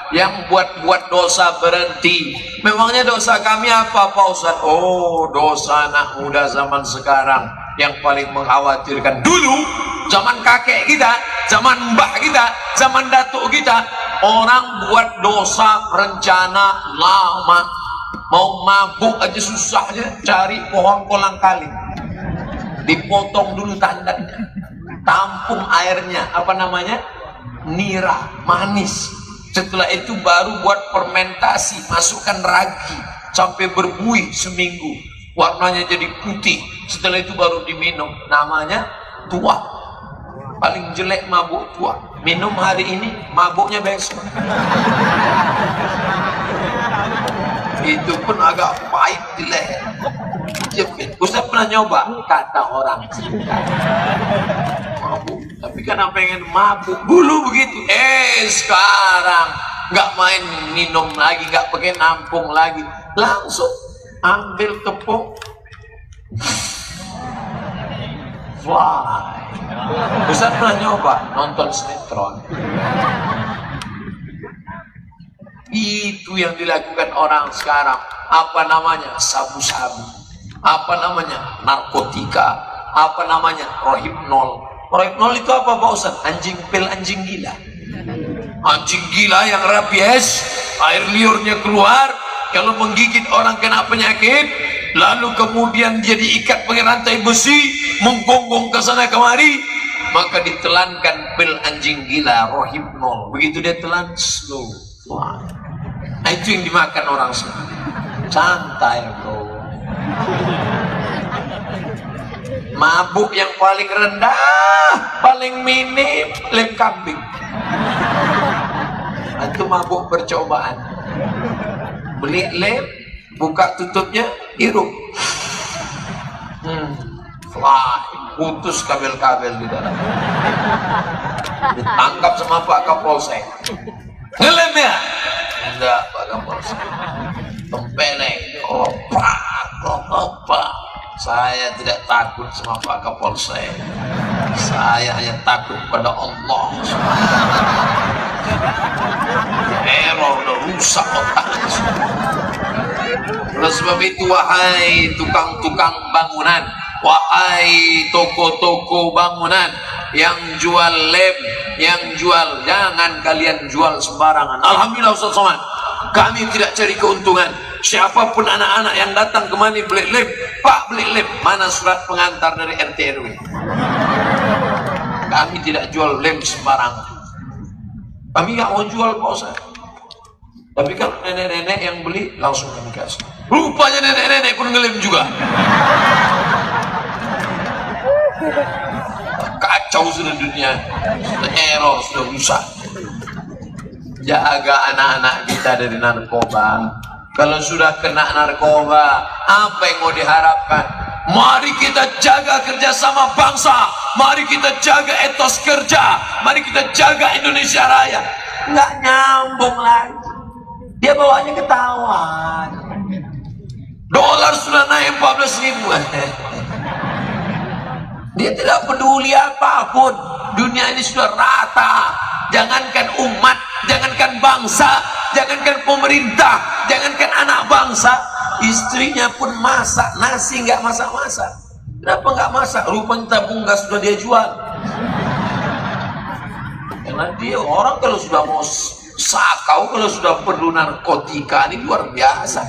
Yang buat dosa berhenti. Memangnya dosa kami apa Pak Ustaz? Oh, dosa anak muda zaman sekarang yang paling mengkhawatirkan. Dulu zaman kakek kita, zaman mbah kita, zaman datuk kita, orang buat dosa rencana lama. Mau mabuk aja susahnya, cari pohon kolang kaling, dipotong dulu tandanya, tampung airnya, apa namanya, nira, manis. Setelah itu baru buat fermentasi, masukkan ragi sampai berbuih seminggu, warnanya jadi putih. Setelah itu baru diminum, namanya tua. Paling jelek mabuk tua. Minum hari ini, mabuknya besok. Itu pun agak pahit di leher. Ustaz pernah nyoba, kata orang mabuk, tapi karena pengen mabuk dulu begitu. Sekarang nggak main minum lagi, nggak pakai nampung lagi, langsung ambil tepung fly. Ustaz pernah nyoba nonton sinetron. Itu yang dilakukan orang sekarang. Apa namanya? Sabu-sabu. Apa namanya? Narkotika. Apa namanya? Rohypnol. Rohypnol itu apa Pak Ustaz? Anjing pil, anjing gila. Anjing gila yang rabies, air liurnya keluar. Kalau menggigit orang kena penyakit, lalu kemudian dia diikat pakai rantai besi, menggonggong ke sana kemari, maka ditelankan pil anjing gila, Rohypnol. Begitu dia telan, slow. Wah. Nah, itu yang dimakan orang sekarang. Santai bro. Mabuk yang paling rendah, paling minim, lem kambing. Itu mabuk percobaan. Beli lem, buka tutupnya, hirup. Wah, putus kabel-kabel di dalam. Ditangkap sama Pak Kapolsek. Ngelem ya? Enggak, Pak Kapolsek. Tempeleng. Opa. Saya tidak takut sama Pak Kapolsek. Saya hanya takut pada Allah. Error rusak otaknya. Oleh sebab itu, wahai tukang-tukang bangunan, wahai toko-toko bangunan yang jual lem, yang jual, jangan kalian jual sembarangan. Alhamdulillah Ustaz Somad, kami tidak cari keuntungan. Siapapun anak-anak yang datang kemari beli lem, Pak beli lem, mana surat pengantar dari RT RW? Kami tidak jual lem sembarangan. Kami nggak mau jual Pak Ustaz. Tapi kalau nenek-nenek yang beli, langsung kami kasih. Rupanya nenek-nenek pun ngelem juga. Kacau sudah dunia, sudah error, sudah rusak. Jaga anak-anak kita dari narkoba. Kalau sudah kena narkoba, apa yang mau diharapkan? Mari kita jaga kerjasama bangsa. Mari kita jaga etos kerja. Mari kita jaga Indonesia Raya. Nggak nyambung lagi. Dia bawanya ketahuan. Dolar sudah naik 14.000. Dia tidak peduli apapun. Dunia ini sudah rata. Jangankan umat, jangankan bangsa, jangankan pemerintah, jangankan anak bangsa, istrinya pun masak nasi nggak masak-masak. Kenapa nggak masak? Rupanya tabung gas sudah dia jual. Karena dia orang kalau sudah mau sakau, kalau sudah perlu narkotika, ini luar biasa.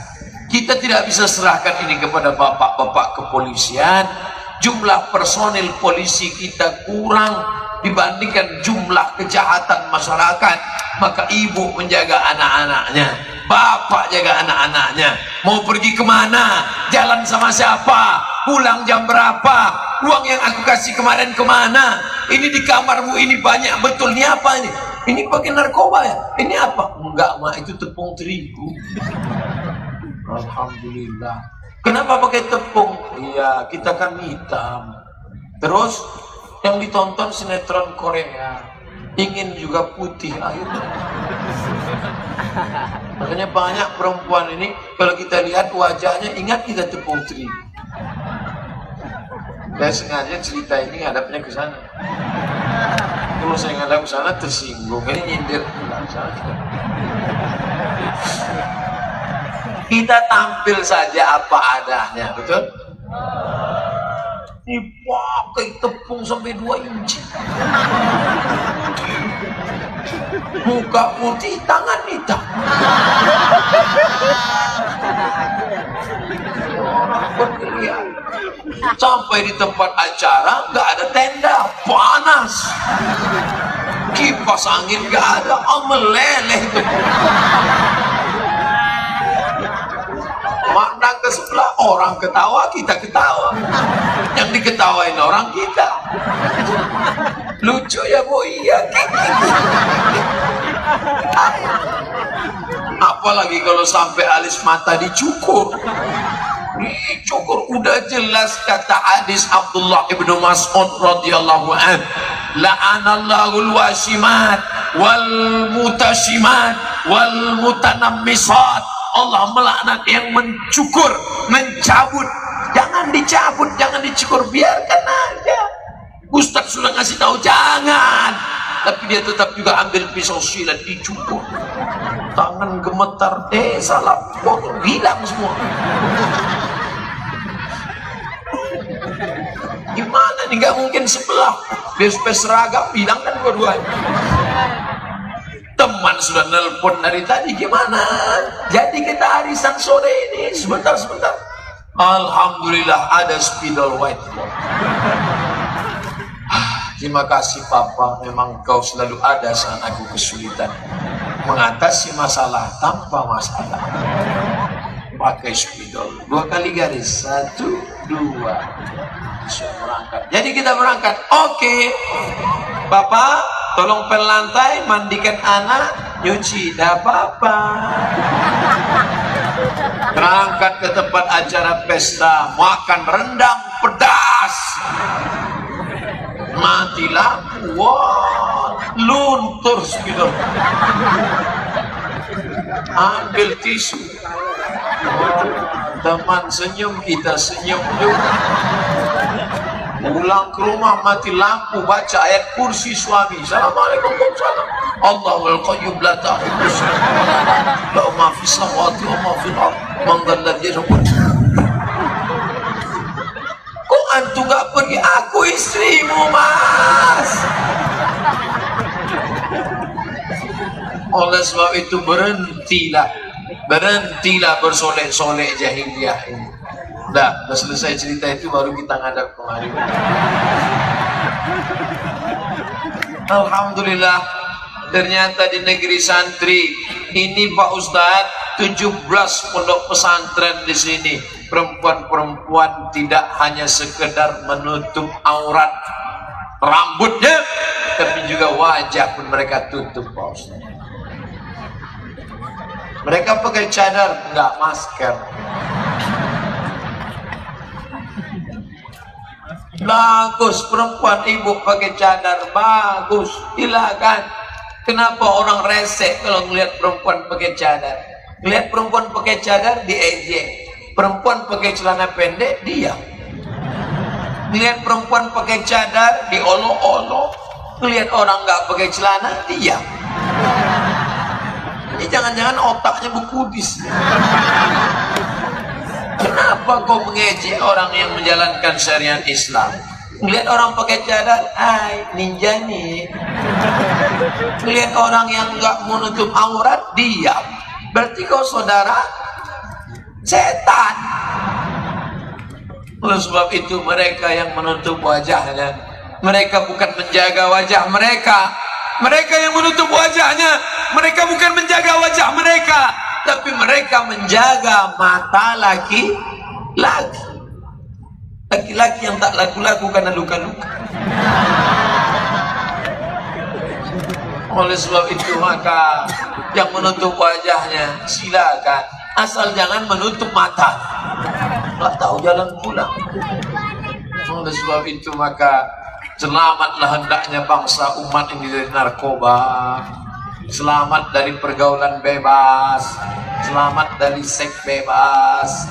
Kita tidak bisa serahkan ini kepada bapak-bapak kepolisian. Jumlah personil polisi kita kurang dibandingkan jumlah kejahatan masyarakat. Maka ibu menjaga anak-anaknya, bapak jaga anak-anaknya. Mau pergi kemana, jalan sama siapa, pulang jam berapa, uang yang aku kasih kemarin kemana, ini di kamarmu ini banyak betul, ini apa ini? Ini pakai narkoba ya? Ini apa? Enggak, mak, itu tepung terigu. Alhamdulillah. Kenapa pakai tepung? Iya, kita kan hitam. Terus yang ditonton sinetron Korea, ingin juga putih akhirnya. Makanya banyak perempuan ini kalau kita lihat wajahnya, ingat kita tepung terigu. Saya sengaja cerita ini ngadapnya ke sana. Kalau saya ngadap ke sana tersinggung, ini nyindir. Kita tampil saja apa adanya, betul? Ini pakai tepung sampai 2 inci. Muka putih, tangan hitam. Berkeliaran. Sampai di tempat acara nggak ada tenda, panas. Kipas angin nggak ada, meleleh itu. Mandang ke sebelah, orang ketawa, kita ketawa. Yang diketawain orang kita. Lucu ya Bu, iya. Apalagi kalau sampai alis mata dicukur. Dicukur, udah jelas kata hadis Abdullah ibnu Mas'ud radhiyallahu an, la'anallahul wasimat wal mutashimat wal mutanammisat. Allah melaknat yang mencukur, mencabut. Jangan dicabut, jangan dicukur, biarkan aja. Ustaz sudah ngasih tahu jangan, tapi dia tetap juga ambil pisau silat dicukur. Tangan gemetar, salah, hilang semua. Gimana nih, nggak mungkin sebelah. Biar supaya seragam, hilang kan dua-duanya. Teman sudah nelpon dari tadi, gimana? Jadi kita arisan sore ini, sebentar. Alhamdulillah ada spidol white. Terima kasih Papa, memang kau selalu ada saat aku kesulitan mengatasi masalah tanpa masalah. Pakai spidol 2 kali garis, 1, 2. Berangkat. Jadi kita berangkat. Oke. Bapak, tolong pel lantai, mandikan anak, nyuci, dah apa-apa. Berangkat ke tempat acara pesta, makan rendang pedas. Mati lampu, wah, luntur spidol. Ambil tisu. Teman senyum, kita senyum juga. Pulang ke rumah mati lampu, baca ayat kursi suami. Assalamualaikum warahmatullahi wabarakatuh. Allahul qayyum la ta'khudhuhu sinatun wa la nawm. fis samawati wa ma fil ard man dhal ladzi yashfa'u. Kok antum gak pergi? Aku istrimu, Mas. Oleh sebab itu berhentilah bersolek-solek jahiliyah ini. Udah selesai cerita itu baru kita ngadap kemari. Alhamdulillah, ternyata di negeri santri ini Pak Ustadz 17 pondok pesantren di sini perempuan-perempuan tidak hanya sekedar menutup aurat rambutnya, tapi juga wajah pun mereka tutup, Pak Ustadz. Mereka pakai cadar, enggak masker. Bagus, perempuan ibu pakai cadar, bagus, silakan. Kenapa orang resek kalau ngelihat perempuan pakai cadar? Ngelihat perempuan pakai cadar diejek, perempuan pakai celana pendek diam. Ngelihat perempuan pakai cadar diolok-olok, ngelihat orang nggak pakai celana diam. Ini jangan-jangan otaknya berkudis. Kenapa kau mengejek orang yang menjalankan syariat Islam? Melihat orang pakai cadar, hai ninja nih. Melihat orang yang nggak menutup aurat, diam. Berarti kau saudara setan. Oleh sebab itu mereka yang menutup wajahnya, mereka bukan menjaga wajah mereka. Mereka yang menutup wajahnya, mereka bukan menjaga wajah mereka, tapi mereka menjaga mata laki-laki yang tak laku-laku karena luka-luka. Oleh sebab itu maka yang menutup wajahnya silakan, asal jangan menutup mata. Tak tahu jalan pulang. Oleh sebab itu maka selamatlah hendaknya bangsa umat ini dari narkoba, selamat dari pergaulan bebas, selamat dari seks bebas.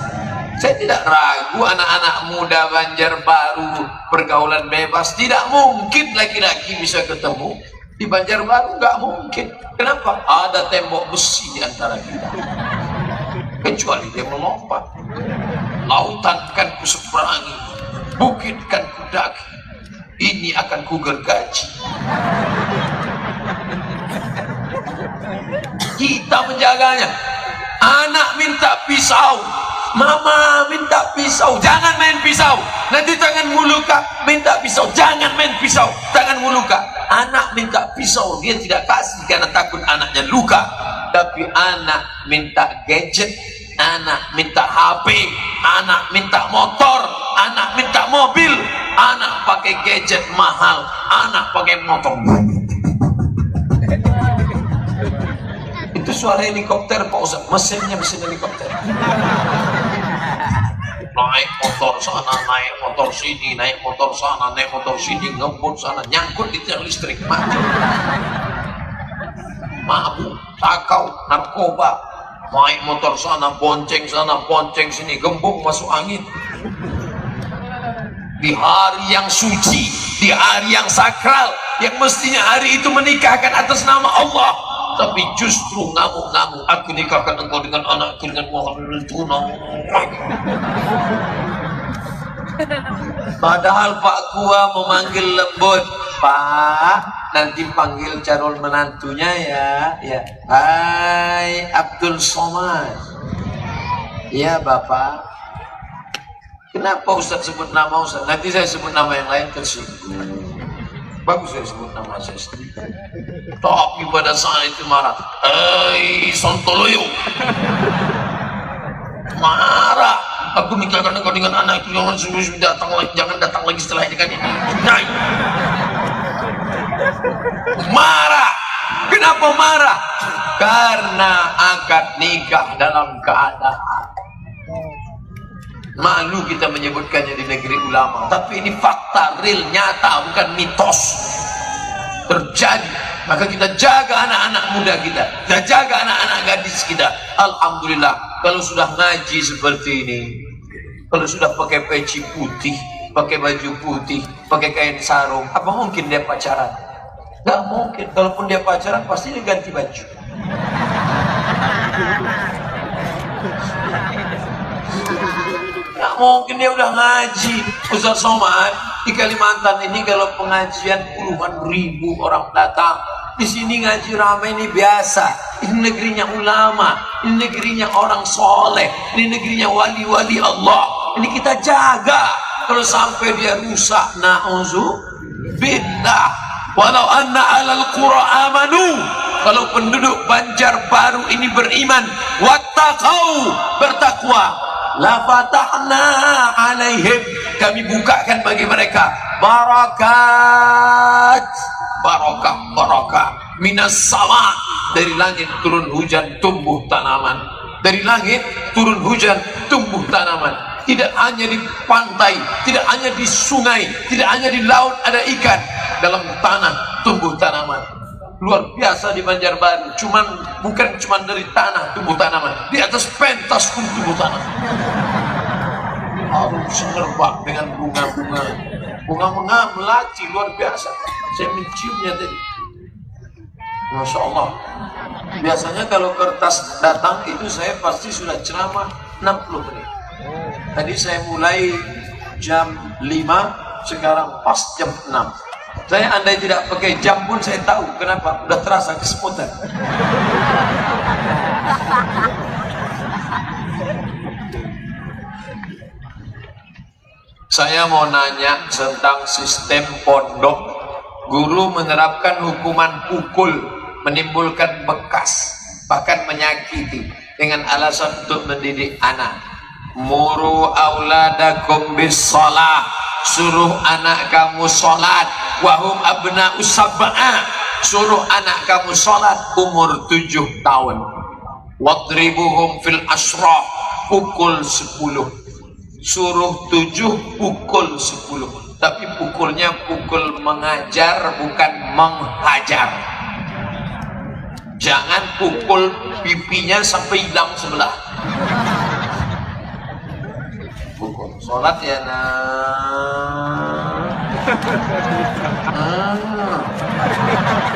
Saya tidak ragu anak-anak muda Banjarbaru pergaulan bebas. Tidak mungkin laki-laki bisa ketemu di Banjarbaru, nggak mungkin. Kenapa? Ada tembok besi di antara kita. Kecuali dia melompat. Lautan kan kuseberangi, bukit kan kudaki, ini akan kugergaji. Kita menjaganya. Anak minta pisau, mama minta pisau, jangan main pisau, nanti tanganmu luka. Minta pisau, jangan main pisau, tanganmu luka. Anak minta pisau, dia tidak kasih karena takut anaknya luka. Tapi anak minta gadget, anak minta HP, anak minta motor, anak minta mobil, anak pakai gadget mahal, anak pakai motor. Itu suara helikopter, Pak Ustaz, mesin helikopter. Naik motor sana, naik motor sini, naik motor sana, naik motor sini, ngebut sana, nyangkut di tiang listrik, mati. Mabuk, sakau, narkoba, naik motor sana, bonceng sini, gembung masuk angin. Di hari yang suci, di hari yang sakral, yang mestinya hari itu menikahkan atas nama Allah, tapi justru ngamuk-ngamuk, aku nikahkan engkau dengan anakku dengan Muhammad tunang. Padahal Pak Kua memanggil lembut, Pak, nanti panggil calon menantunya ya. Hai Abdul Somad. Ya Bapak. Kenapa Ustaz sebut nama Ustaz? Nanti saya sebut nama yang lain tersinggung. Bagus saya sebut nama saya sendiri. Tapi pada saat itu marah. Sontoloyo. Marah. Aku nikahkan engkau dengan anak itu, jangan datang lagi setelah nikah ini. Naik. Marah. Kenapa marah? Karena akad nikah dalam keadaan. Malu kita menyebutkannya di negeri ulama, tapi ini fakta real, nyata, bukan mitos, terjadi. Maka kita jaga anak-anak muda kita jaga anak-anak gadis kita. Alhamdulillah, kalau sudah ngaji seperti ini, kalau sudah pakai peci putih, pakai baju putih, pakai kain sarung, apa mungkin dia pacaran? Gak mungkin. Kalaupun dia pacaran, pasti dia ganti baju. Nggak mungkin dia udah ngaji. Ustaz Somad di Kalimantan ini kalau pengajian puluhan ribu orang datang. Di sini ngaji ramai ini biasa. Ini negerinya ulama, ini negerinya orang soleh, ini negerinya wali-wali Allah. Ini kita jaga. Kalau sampai dia rusak, na'udzubillah. Walau anna alal qura amanu, kalau penduduk Banjarbaru ini beriman, wattaqau, bertakwa, la fatahna alaihim, kami bukakan bagi mereka barakat, barakah minas sama, dari langit turun hujan tumbuh tanaman, dari langit turun hujan tumbuh tanaman. Tidak hanya di pantai, tidak hanya di sungai, tidak hanya di laut ada ikan, dalam tanah tumbuh tanaman. Luar biasa di Banjarbaru, bukan cuman dari tanah tumbuh tanaman, di atas pentas pun tumbuh tanaman. Harum semerbak dengan bunga-bunga melati luar biasa. Saya menciumnya tadi. Masya Allah. Biasanya kalau kertas datang itu saya pasti sudah ceramah 60 menit. Tadi saya mulai jam 5, sekarang pas jam 6. Saya andai tidak pakai jam pun saya tahu kenapa, udah terasa kesemutan. Saya mau nanya tentang sistem pondok. Guru menerapkan hukuman pukul, menimbulkan bekas, bahkan menyakiti dengan alasan untuk mendidik anak. Muru auladakum bis shalah, suruh anak kamu sholat. Wahum abna'us sab'ah, suruh anak kamu sholat umur 7 tahun. Wadribuhum fil asrah, pukul 10. Suruh 7, pukul 10. Tapi pukulnya pukul mengajar, bukan menghajar. Jangan pukul pipinya sampai hilang sebelah. Pukul. Sholat ya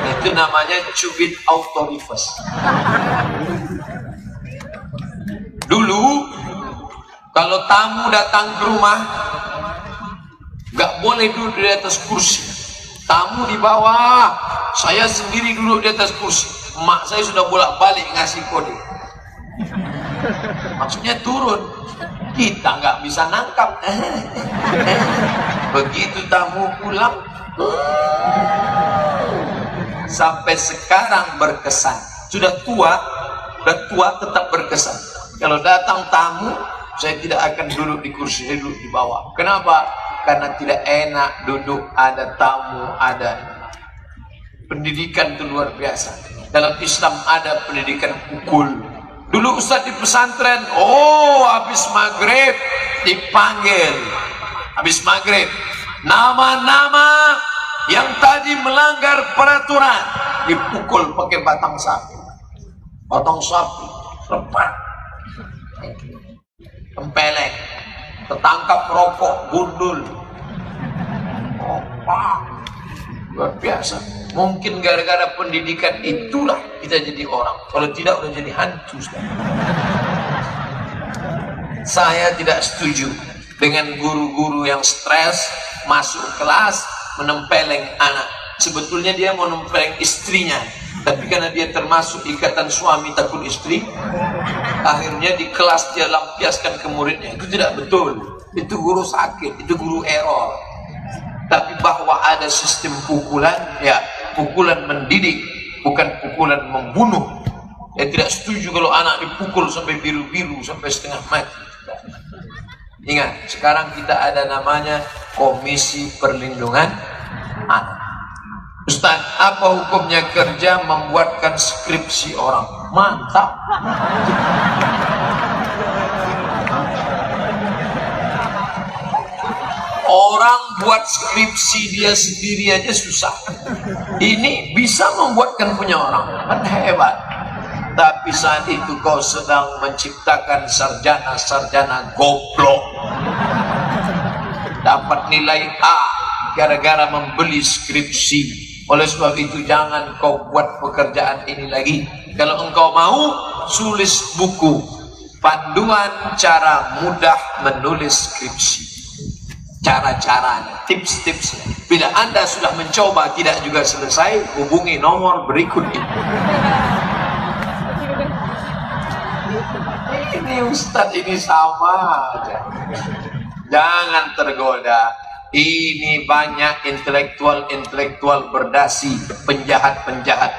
Itu namanya cubit autorifes. Dulu kalau tamu datang ke rumah, nggak boleh duduk di atas kursi. Tamu di bawah, saya sendiri duduk di atas kursi. Emak saya sudah bolak-balik ngasih kode. Maksudnya turun. Kita nggak bisa nangkap. Begitu tamu pulang, sampai sekarang berkesan. Sudah tua tetap berkesan. Kalau datang tamu, saya tidak akan duduk di kursi, saya duduk di bawah. Kenapa? Karena tidak enak duduk ada tamu, ada pendidikan itu luar biasa. Dalam Islam ada pendidikan pukul. Dulu Ustaz di pesantren, habis maghrib dipanggil. Habis maghrib, nama-nama yang tadi melanggar peraturan dipukul pakai batang sapi. Batang sapi, lebat, tempeleng, tertangkap rokok, gundul. Luar biasa. Mungkin gara-gara pendidikan itulah kita jadi orang. Kalau tidak udah jadi hantu sekarang. Saya tidak setuju dengan guru-guru yang stres masuk kelas menempeleng anak. Sebetulnya dia mau nempeleng istrinya, tapi karena dia termasuk ikatan suami takut istri, akhirnya di kelas dia lampiaskan ke muridnya. Itu tidak betul. Itu guru sakit, itu guru error. Tapi bahwa ada sistem pukulan, ya pukulan mendidik, bukan pukulan membunuh. Saya tidak setuju kalau anak dipukul sampai biru-biru, sampai setengah mati. Ingat, sekarang kita ada namanya Komisi Perlindungan Anak. Ustaz, apa hukumnya kerja membuatkan skripsi orang? Mantap. Orang buat skripsi dia sendiri aja susah. Ini bisa membuatkan punya orang, kan hebat. Tapi saat itu kau sedang menciptakan sarjana-sarjana goblok. Dapat nilai A gara-gara membeli skripsi. Oleh sebab itu jangan kau buat pekerjaan ini lagi. Kalau engkau mau tulis buku panduan cara mudah menulis skripsi, cara-caranya, tips-tipsnya. Bila Anda sudah mencoba tidak juga selesai, hubungi nomor berikut ini. Ini Ustadz ini sama aja. Jangan tergoda. Ini banyak intelektual berdasi, penjahat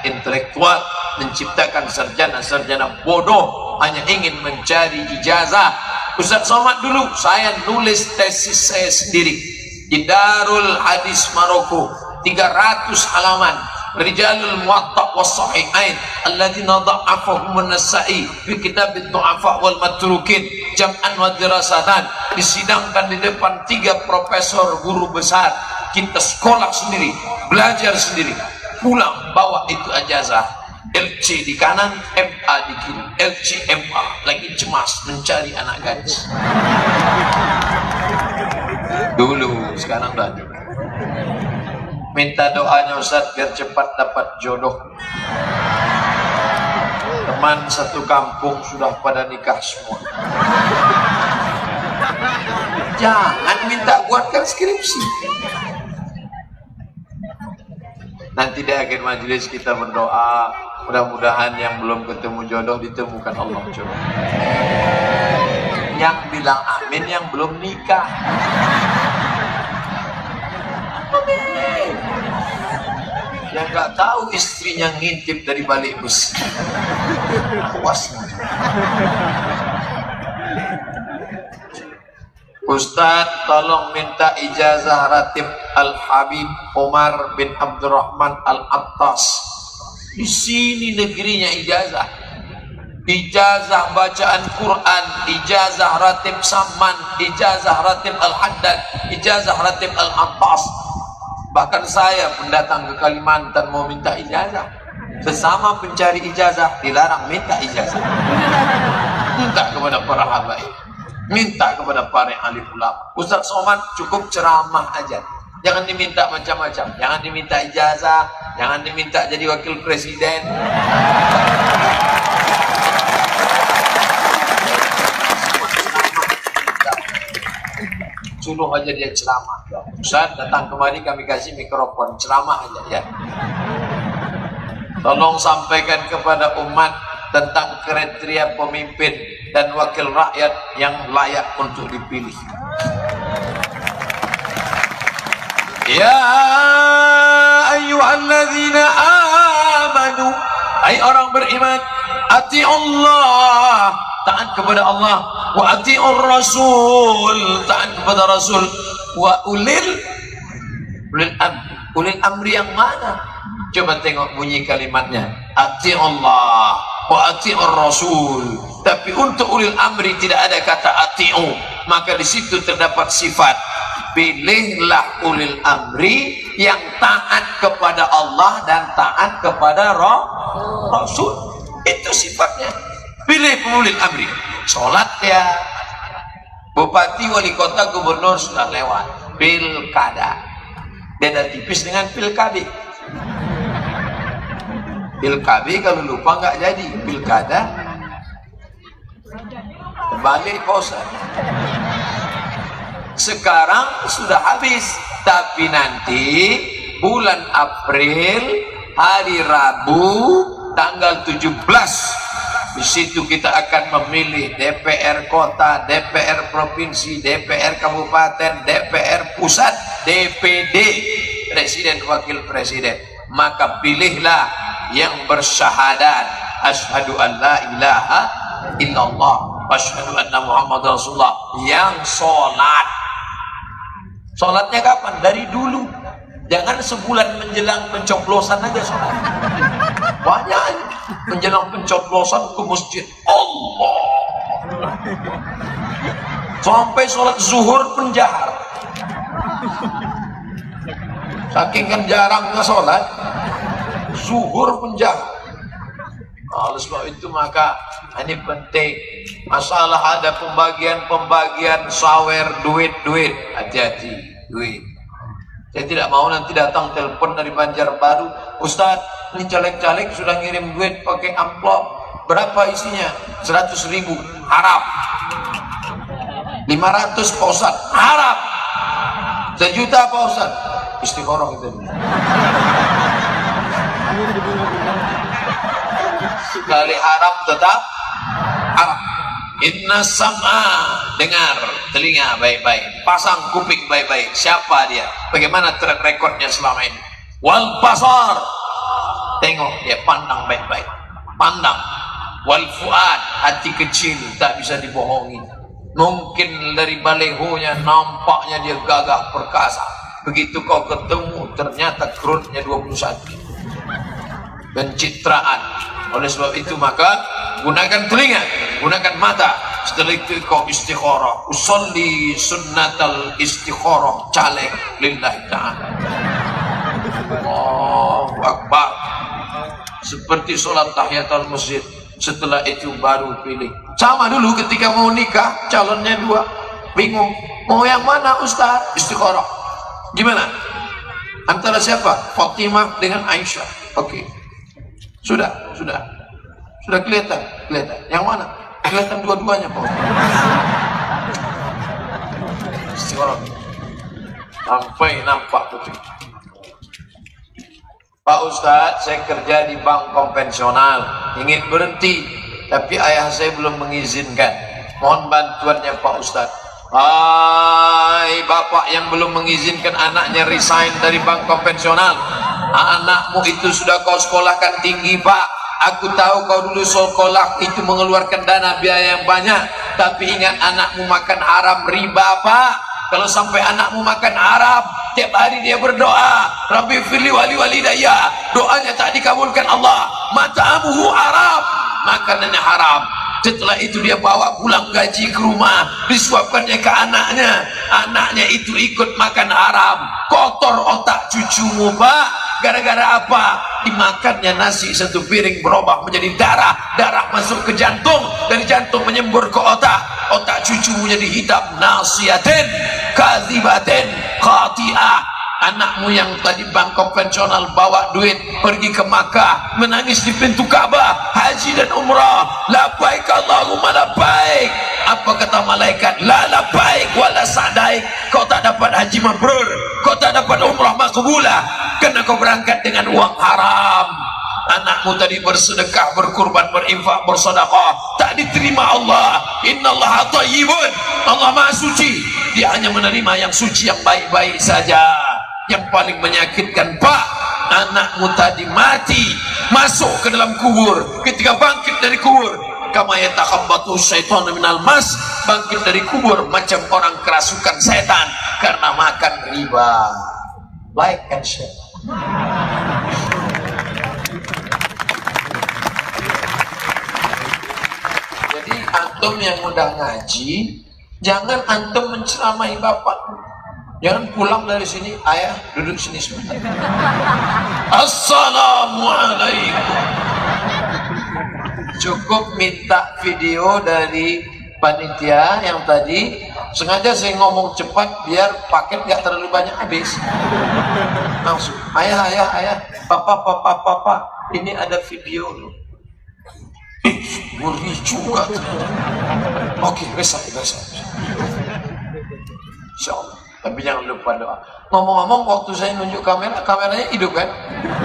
intelektual, menciptakan sarjana bodoh hanya ingin mencari ijazah. Ustaz Somad dulu saya nulis tesis saya sendiri di Darul Hadis Maroko, 300 halaman. Rijalul Muwatta was Sahihain alladzina dha'afahum an-Nasa'i fi kitab ad-du'afa wal matrukin jam'an wa dirasatan. Disidangkan di depan 3 profesor guru besar. Kita sekolah sendiri, belajar sendiri, pulang bawa itu ijazah. LC di kanan, MA di kiri, LC MA, lagi cemas mencari anak gadis. Dulu, sekarang dah. Minta doanya Ustaz biar cepat dapat jodoh. Teman satu kampung sudah pada nikah semua. Jangan minta buatkan skripsi. Nanti di akhir majelis kita berdoa, mudah-mudahan yang belum ketemu jodoh ditemukan Allah jodoh. Yang bilang amin yang belum nikah. Yang nggak tahu istrinya ngintip dari balik bus. Awas. Ustadz tolong minta ijazah Ratib Al-Habib Umar bin Abdurrahman Al-Attas. Di sini negerinya ijazah. Ijazah bacaan Quran, ijazah Ratib Saman, ijazah Ratib Al-Haddad, ijazah Ratib Al-Attas. Bahkan saya pendatang ke Kalimantan mau minta ijazah. Sesama pencari ijazah dilarang minta ijazah. Minta kepada para habaib, minta kepada para alim ulama. Ustaz Somad cukup ceramah aja. Jangan diminta macam-macam. Jangan diminta ijazah, jangan diminta jadi wakil presiden. Suruh aja dia ceramah. Ustaz datang kemari kami kasih mikrofon, ceramah aja ya. Tolong sampaikan kepada umat tentang kriteria pemimpin dan wakil rakyat yang layak untuk dipilih. Ya ayyuhalladzina amanu, hai orang beriman, ati'ullah, taat kepada Allah, wa ati'ur rasul, taat kepada rasul, wa ulil amri yang mana? Coba tengok bunyi kalimatnya, ati'ullah wa ati'ur rasul. Tapi untuk ulil amri tidak ada kata ati'u, maka di situ terdapat sifat. Pilihlah ulil amri yang taat kepada Allah dan taat kepada Rasul. Itu sifatnya. Pilih ulil amri. Sholat ya, bupati, wali kota, gubernur sudah lewat. Pilkada, beda tipis dengan pilkada. Pilkada kalau lupa nggak jadi. Pilkada balik posa. Sekarang sudah habis, tapi nanti bulan April hari Rabu tanggal 17 di situ kita akan memilih DPR kota, DPR provinsi, DPR kabupaten, DPR pusat, DPD, presiden wakil presiden. Maka pilihlah yang bersyahadat asyhadu an la ilaha illallah wa asyhadu anna Muhammad Rasulullah, yang sholat. Sholatnya kapan? Dari dulu. Jangan sebulan menjelang pencoblosan aja sholat. Banyak menjelang pencoblosan ke masjid Allah, sampai sholat zuhur penjahar. Saking kan jarangnya sholat zuhur penjahar. Oleh sebab itu maka ini penting. Masalah ada pembagian sawer duit, hati-hati duit. Saya tidak mau nanti datang telepon dari Banjarbaru, Ustadz ini caleg-caleg sudah ngirim duit pakai amplop, Berapa isinya? 100.000. Haram. 500 Pak Ustaz. Haram. 1 juta Pak Ustaz. Istiqoroh itu. Sekali haram tetap haram. Inna sam'a, dengar, telinga baik-baik, pasang kuping baik-baik. Siapa dia? Bagaimana track recordnya selama ini? Wal basar, tengok dia, pandang baik-baik, pandang. Wal fuad, hati kecil tak bisa dibohongi. Mungkin dari balehonya nampaknya dia gagah perkasa, begitu kau ketemu ternyata krutnya 21. Pencitraan. Oleh sebab itu maka gunakan telinga, gunakan mata. Setelah itu kau istikharah. Usolli sunnatal istikharah, caleg lillahi ta'ala. Allahu Akbar. Seperti sholat tahiyatul masjid. Setelah itu baru pilih. Sama dulu ketika mau nikah, calonnya 2. Bingung, mau yang mana Ustaz? Istikharah. Gimana? Antara siapa? Fatimah dengan Aisyah. Oke. Sudah kelihatan. Yang mana? Kelihatan dua-duanya, Pak. Istikharah. Sampai nampak betul. Pak Ustadz, saya kerja di bank konvensional, ingin berhenti, tapi ayah saya belum mengizinkan. Mohon bantuannya Pak Ustadz. Hai bapak yang belum mengizinkan anaknya resign dari bank konvensional, anakmu itu sudah kau sekolahkan tinggi Pak. Aku tahu kau dulu sekolah itu mengeluarkan dana biaya yang banyak, tapi ingat anakmu makan haram riba Pak. Kalau sampai anakmu makan haram, tiap hari dia berdoa, Rabbi firli wali walidayya, doanya tak dikabulkan Allah. Mat'amuhu haram, makanannya haram. Setelah itu dia bawa pulang gaji ke rumah, disuapkannya ke anaknya. Anaknya itu ikut makan haram. Kotor otak cucumu Pak. Gara-gara apa? Dimakannya nasi 1 piring berubah menjadi darah. Darah masuk ke jantung, dari jantung menyembur ke otak. Otak cucumu jadi hitam. Nasiyatin, kadzibatin, khati'ah. Anakmu yang tadi bank konvensional bawa duit pergi ke Makkah, menangis di pintu Ka'bah, haji dan umrah. Labbaik Allahumma labbaik. Apa kata malaikat? La labbaik wala sa'daik. Kau tak dapat haji mabrur, kau tak dapat umrah makbulah, karena kau berangkat dengan uang haram. Anakmu tadi bersedekah, berkurban, berinfak, bersedekah, tak diterima Allah. Innallaha thayyibun. Allah Maha Suci. Dia hanya menerima yang suci, yang baik-baik saja. Yang paling menyakitkan Pak, anakmu tadi mati, masuk ke dalam kubur. Ketika bangkit dari kubur, kama yatakhabbatu syaitanu minal mas, bangkit dari kubur macam orang kerasukan setan karena makan riba. Like and share. Jadi antum yang udah ngaji, jangan antum menceramahi bapak. Jangan pulang dari sini, ayah duduk sini sebentar. Assalamualaikum. Cukup minta video dari panitia yang tadi. Sengaja saya ngomong cepat biar paket gak terlalu banyak habis. Langsung, ayah, papa, ini ada video loh. Ngeri juga. Oke, besok. Insyaallah. Tapi jangan lupa doa. Ngomong-ngomong, waktu saya nunjuk kameranya hidup kan?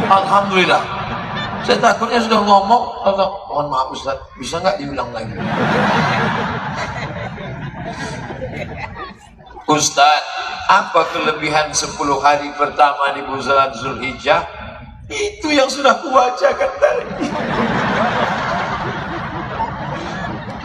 Alhamdulillah. Saya takutnya sudah ngomong, mohon maaf Ustaz, bisa nggak diulang lagi? Ustaz, apa kelebihan 10 hari pertama di bulan Zulhijjah? Itu yang sudah kubacakan tadi.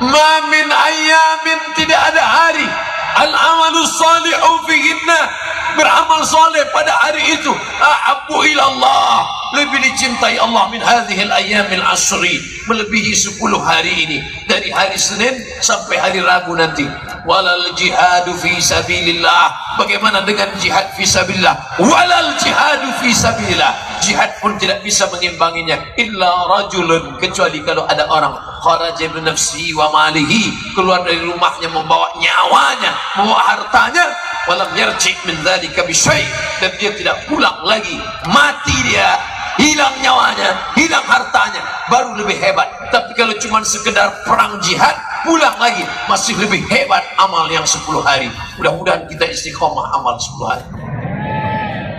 Ma min ayyamin, tidak ada hari al-amalus salihu fihinna, beramal saleh pada hari itu ahabbu ilallah, lebih dicintai Allah min hadhil ayyamil asri, melebihi 10 hari ini, dari hari Senin sampai hari Rabu nanti. Walal jihadu fi sabilillah, bagaimana dengan jihad fi sabilillah? Walal jihadu fi sabilillah, jihad pun tidak bisa mengimbanginya. Illa rajulun, kecuali kalau ada orang kharaja bi nafsihi wa malihi, keluar dari rumahnya membawa nyawanya, membawa hartanya, walam yarji min dzalika bi syai', dan dia tidak pulang lagi, mati dia hilang nyawanya, hilang hartanya, baru lebih hebat. Tapi kalau cuma sekedar perang jihad, pulang lagi, masih lebih hebat amal yang 10 hari. Mudah-mudahan kita istiqomah amal 10 hari.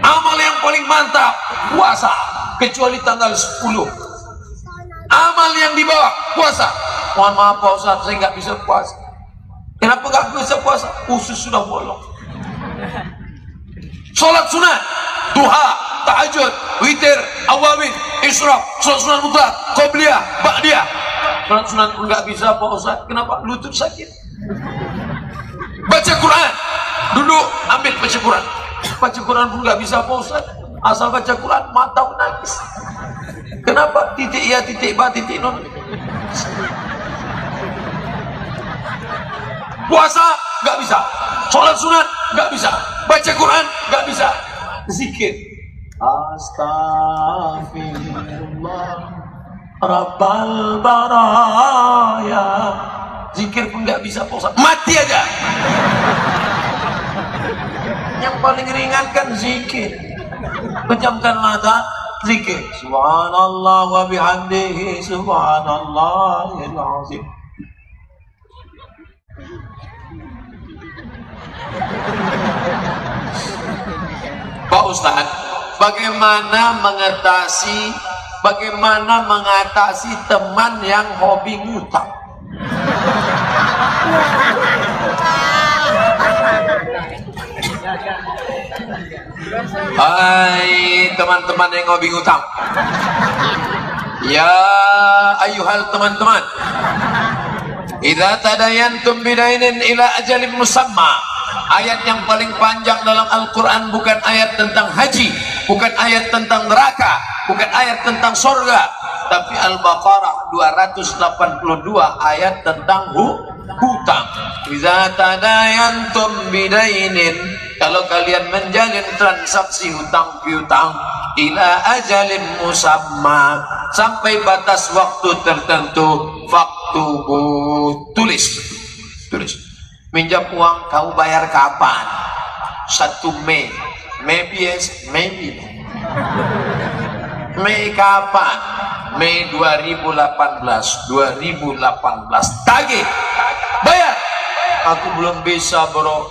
Amal yang paling mantap, puasa, kecuali tanggal 10. Amal yang di bawah, puasa. Mohon maaf Pak Ustaz, saya nggak bisa puasa. Kenapa nggak bisa puasa? Usus sudah bolong. Sholat sunat, duha, tahajud, witir, awabin, israf, sholat sunat mutlak, qobliyah, ba'diyah. Sholat sunat pun nggak bisa Pak Ustaz. Kenapa? Lutut sakit. Baca Quran, duduk, ambil baca Quran. Baca Quran pun nggak bisa Pak Ustaz. Asal baca Quran, mata menangis. Kenapa? Titik ya, titik ba, titik non. Puasa nggak bisa, sholat sunat nggak bisa, baca Quran nggak bisa, zikir Astaghfirullah Rabbal baraya, zikir pun nggak bisa, mati aja. Yang paling ringan kan zikir, pejamkan mata, zikir subhanallah wa bihamdihi subhanallahil azim. Pak Ustaz, bagaimana mengatasi teman yang hobi ngutang? Hai teman-teman yang hobi ngutang, ya ayuhal teman-teman, idza tadayantum bidainin ila ajalin musamma. Ayat yang paling panjang dalam Al-Quran bukan ayat tentang haji, bukan ayat tentang neraka, bukan ayat tentang surga, tapi Al-Baqarah 282 ayat tentang hutang. Idza tadayantum bidainin, kalau kalian menjalin transaksi hutang piutang, ila ajalin musamma, sampai batas waktu tertentu, faktubu, tulis. Minjam uang kamu bayar kapan? 1 Mei. Maybe yes, maybe. Mei kapan? Mei 2018. Tagih. Bayar. Aku belum bisa bro.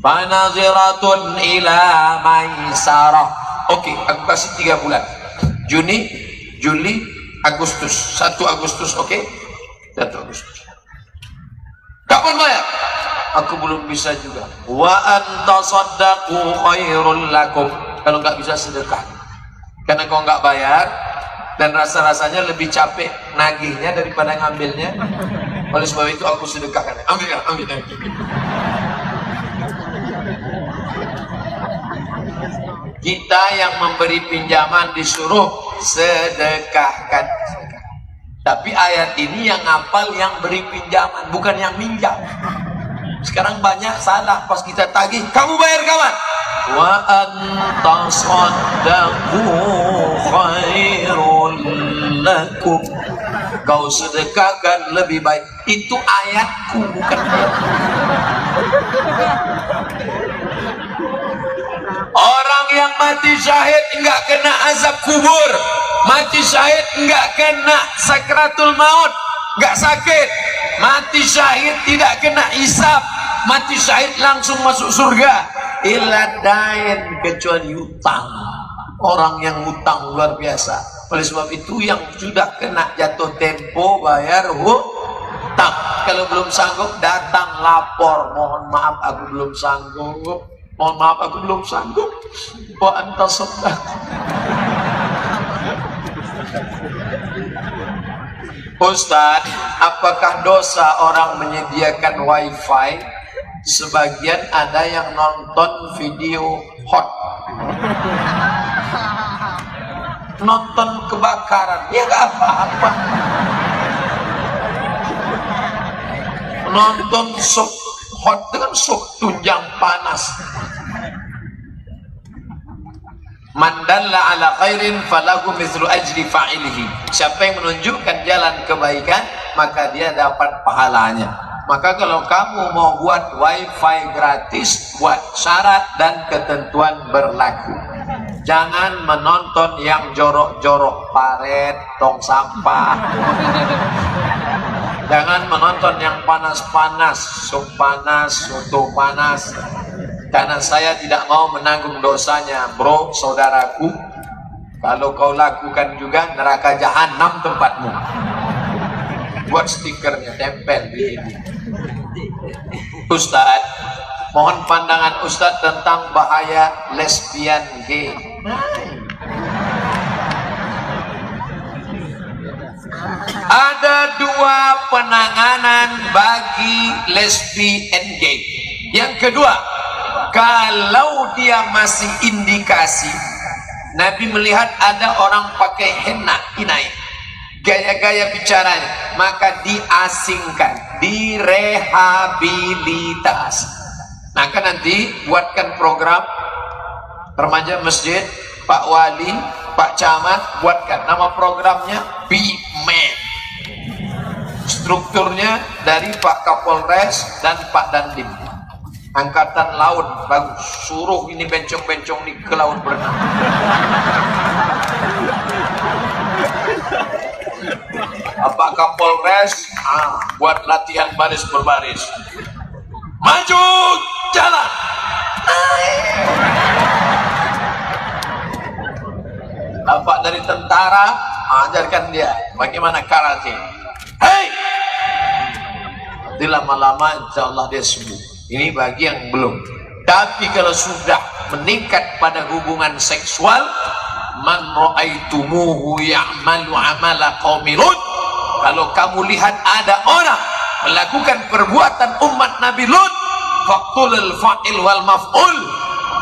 Fanaziratun ila maisarah. Oke, aku kasih 3 bulan. Juni, Juli, Agustus. 1 Agustus, oke? 1 Agustus. Kapan bayar? Aku belum bisa juga. Wa antasaddaqu khairul lakum. Kalau nggak bisa sedekah. Karena kau nggak bayar dan rasa-rasanya lebih capek nagihnya daripada ngambilnya. Oleh sebab itu aku sedekahkan. Ambil. Kita yang memberi pinjaman disuruh sedekahkan. Tapi ayat ini yang ngapal yang beri pinjaman, bukan yang minjam. Sekarang banyak salah pas kita tagih, kamu bayar kawan? Wa antasaddaqu khairul lakum. Kau sedekahkan lebih baik. Itu ayatku, bukan ayatku. Orang yang mati syahid enggak kena azab kubur, mati syahid enggak kena sakratul maut, enggak sakit. Mati syahid tidak kena hisab, mati syahid langsung masuk surga. Illa dain, kecuali utang. Orang yang utang luar biasa. Oleh sebab itu yang sudah kena jatuh tempo bayar hutang. Kalau belum sanggup datang lapor, mohon maaf aku belum sanggup. Mohon maaf aku belum sanggup. Wa antasaddaq. Ustaz, apakah dosa orang menyediakan wifi? Sebagian ada yang nonton video hot, nonton kebakaran, ya gak apa-apa. Nonton sok hot dengan sok tunjang panas. Man dalla ala khairin falahu mithlu ajri fa'ilihi. Siapa yang menunjukkan jalan kebaikan, maka dia dapat pahalanya. Maka kalau kamu mau buat wifi gratis, buat syarat dan ketentuan berlaku. Jangan menonton yang jorok-jorok, paret, tong sampah. Jangan menonton yang panas-panas, sup panas, soto panas. Karena saya tidak mau menanggung dosanya, bro, saudaraku. Kalau kau lakukan juga, neraka jahanam tempatmu. Buat stikernya, tempel di ini. Ustaz, mohon pandangan Ustaz tentang bahaya lesbian gay. Ada dua penanganan bagi lesbian gay. Yang kedua, kalau dia masih indikasi, Nabi melihat ada orang pakai henna, inai, gaya-gaya bicaranya, maka diasingkan, direhabilitasi. Maka nanti buatkan program remaja masjid, Pak Wali, Pak Camat, buatkan nama programnya Be Man. Strukturnya dari Pak Kapolres dan Pak Dandim. Angkatan laut, bagus. Suruh ini bencong-bencong nih ke laut berenang. Pak Kapolres, buat latihan baris berbaris. Maju, jalan. Bapak dari tentara, ajarkan dia bagaimana karate. Hei, di lama-lama insya Allah dia sembuh. Ini bagi yang belum. Tapi kalau sudah meningkat pada hubungan seksual, man ra'aitumuhu ya'malu amala qaumi Lut, kalau kamu lihat ada orang melakukan perbuatan umat Nabi Lut, faqtulul fa'il wal maf'ul,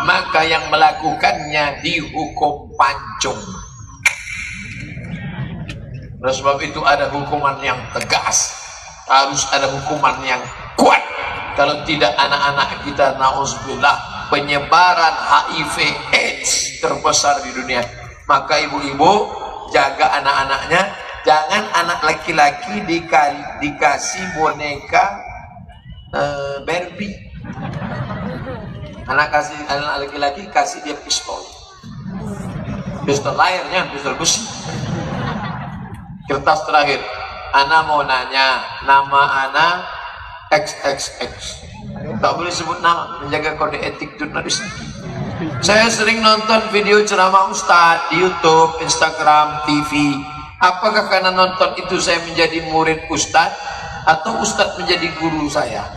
maka yang melakukannya dihukum pancung. Oleh sebab itu ada hukuman yang tegas, harus ada hukuman yang kuat. Kalau tidak, anak-anak kita, na'udzubillah, penyebaran HIV AIDS terbesar di dunia. Maka ibu-ibu jaga anak-anaknya. Jangan anak laki-laki dikasih boneka Barbie. Anak laki-laki kasih dia pistol. Pistol layarnya pistol besi. Kertas terakhir, ana mau nanya, nama ana XXX, tak boleh sebut nama, menjaga kode etik jurnalistik. Saya sering nonton video ceramah Ustadz di YouTube, Instagram, TV. Apakah karena nonton itu saya menjadi murid Ustadz, atau Ustadz menjadi guru saya?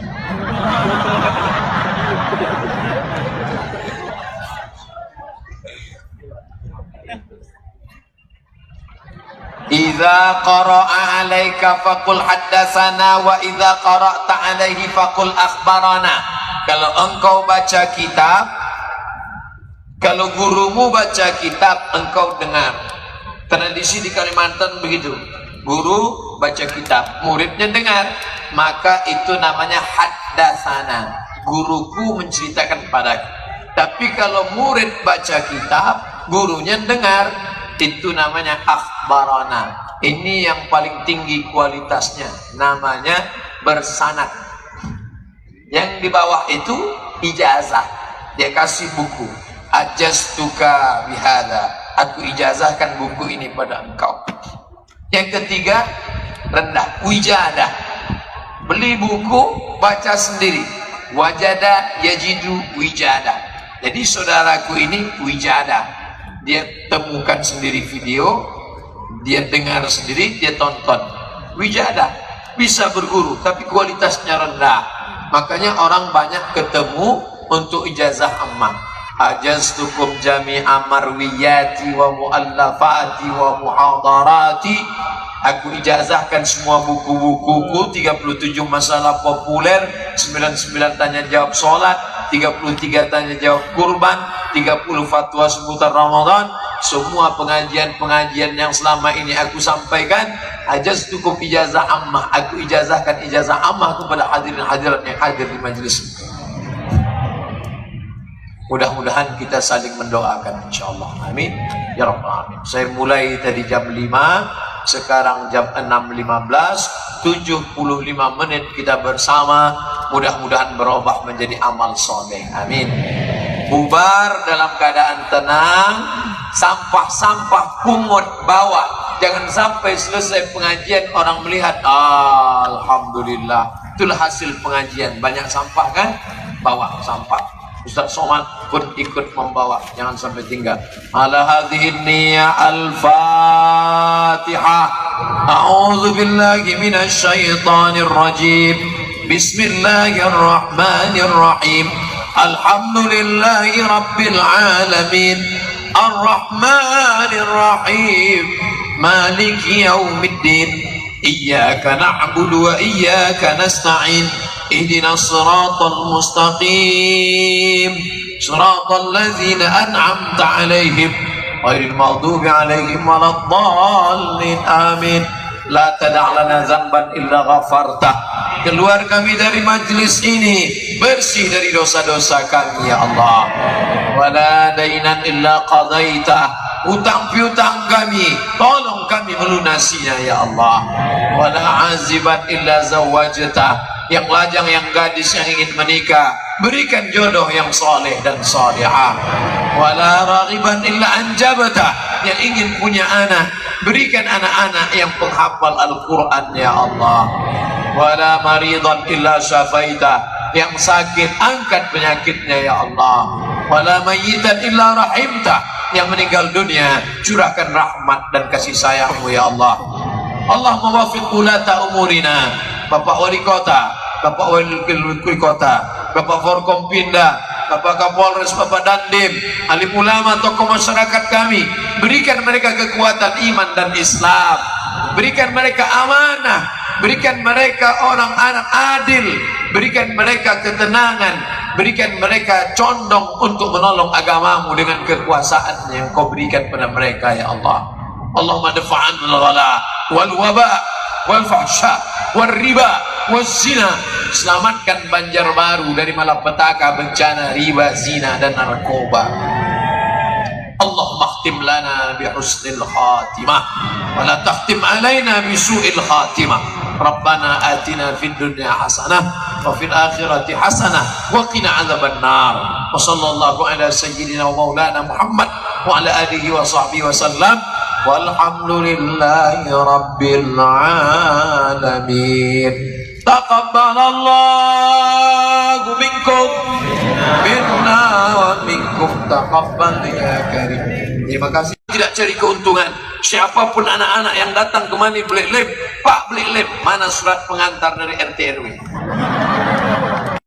Idza qara'a 'alaika faqul haddatsana wa idza qara'ta 'alaihi faqul akhbarana. Kalau engkau baca kitab, kalau gurumu baca kitab, engkau dengar. Tradisi di Kalimantan begitu. Guru baca kitab, muridnya dengar, maka itu namanya haddatsana. Guruku menceritakan padaku. Tapi kalau murid baca kitab, gurunya dengar, itu namanya akhbarana. Ini yang paling tinggi kualitasnya, namanya bersanad. Yang di bawah itu ijazah, dia kasih buku, ajaztuka bihada, aku ijazahkan buku ini pada engkau. Yang ketiga rendah, wijadah, beli buku baca sendiri, wajada yajidu wijadah. Jadi saudaraku ini wijadah, dia temukan sendiri video, dia dengar sendiri, dia tonton. Wijadah, bisa berguru tapi kualitasnya rendah. Makanya orang banyak ketemu untuk ijazah ammah. Ajaztukum jami'a marwiyati wa mu'allafati wa muhadarati. Aku ijazahkan semua buku-bukuku, 37 masalah populer, 99 tanya jawab sholat, 33 tanya jawab kurban, 30 fatwa seputar Ramadan. Semua pengajian-pengajian yang selama ini aku sampaikan, ajaztukum ijazah ammah, aku ijazahkan ijazah ammah kepada hadirin-hadirat yang hadir di majelis. Mudah-mudahan kita saling mendoakan insyaallah. Amin ya rabbal alamin. Saya mulai tadi jam 5, sekarang jam 6.15, 75 menit kita bersama. Mudah-mudahan berubah menjadi amal soleh. Amin. bubar dalam keadaan tenang, sampah-sampah pungut bawa. Jangan sampai selesai pengajian orang melihat, alhamdulillah, itulah hasil pengajian. Banyak sampah kan? Bawa sampah. Ustaz Somad pun ikut membawa, jangan sampai tinggal. Ala hadhihi niyyah al-Fatihah. A'udzu billahi minasy syaithanir rajim. Bismillahirrahmanirrahim. Alhamdulillahi rabbil alamin. Ar-Rahmanir Rahim. Maliki yaumiddin. Iyyaka na'budu wa iyyaka nasta'in. Ihdinas siratal mustaqim. Siratal ladzina an'amta 'alaihim ghairil maghdubi 'alaihim waladdallin. Amin. La tada' lana dzamban illa ghafartah. Keluar kami dari majlis ini bersih dari dosa-dosa kami ya Allah. Wala dainan illa qadaitah. Utang piutang kami tolong kami melunasinya ya Allah. Wala aziban illa zawajtah. Yang lajang, yang gadis yang ingin menikah, berikan jodoh yang soleh dan solehah. Wala raghiban illa anjabtah. Yang ingin punya anak, berikan anak-anak yang penghafal Al-Quran ya Allah. Wala maridan illa syafaitah. Yang sakit, angkat penyakitnya ya Allah. Wala mayyitan illa rahimtah. Yang meninggal dunia, curahkan rahmat dan kasih sayangmu ya Allah. Allah mewafiq ulata umurina, Bapak Wali Kota, Bapak Wali Kota, Bapak Forkompinda, Bapak Kapolres, Bapak Dandim, alim ulama, tokoh masyarakat kami. Berikan mereka kekuatan iman dan Islam. Berikan mereka amanah. Berikan mereka orang anak adil. Berikan mereka ketenangan. Berikan mereka condong untuk menolong agamamu dengan kekuasaan yang kau berikan pada mereka ya Allah. Allahumma dafa'an al-ghala wal waba wal fahsya wal riba wal zina. Selamatkan Banjarbaru dari malapetaka bencana riba, zina dan narkoba. Allahumma khtim lana bi husnil khatimah wa la takhtim alaina bi su'il khatimah. Rabbana atina fid dunya hasanah wa fil akhirati hasanah wa qina adzaban nar. Wa sallallahu ala sayyidina wa maulana Muhammad wa ala alihi wa sahbihi wa sallam. Walhamdulillahi rabbil alamin. Taqabbalallahu minkum minna wa minkum taqabbal ya karim. Terima kasih. Tidak cari keuntungan. Siapapun anak-anak yang datang kemari beli lem, Pak beli lem. Mana surat pengantar dari RT RW?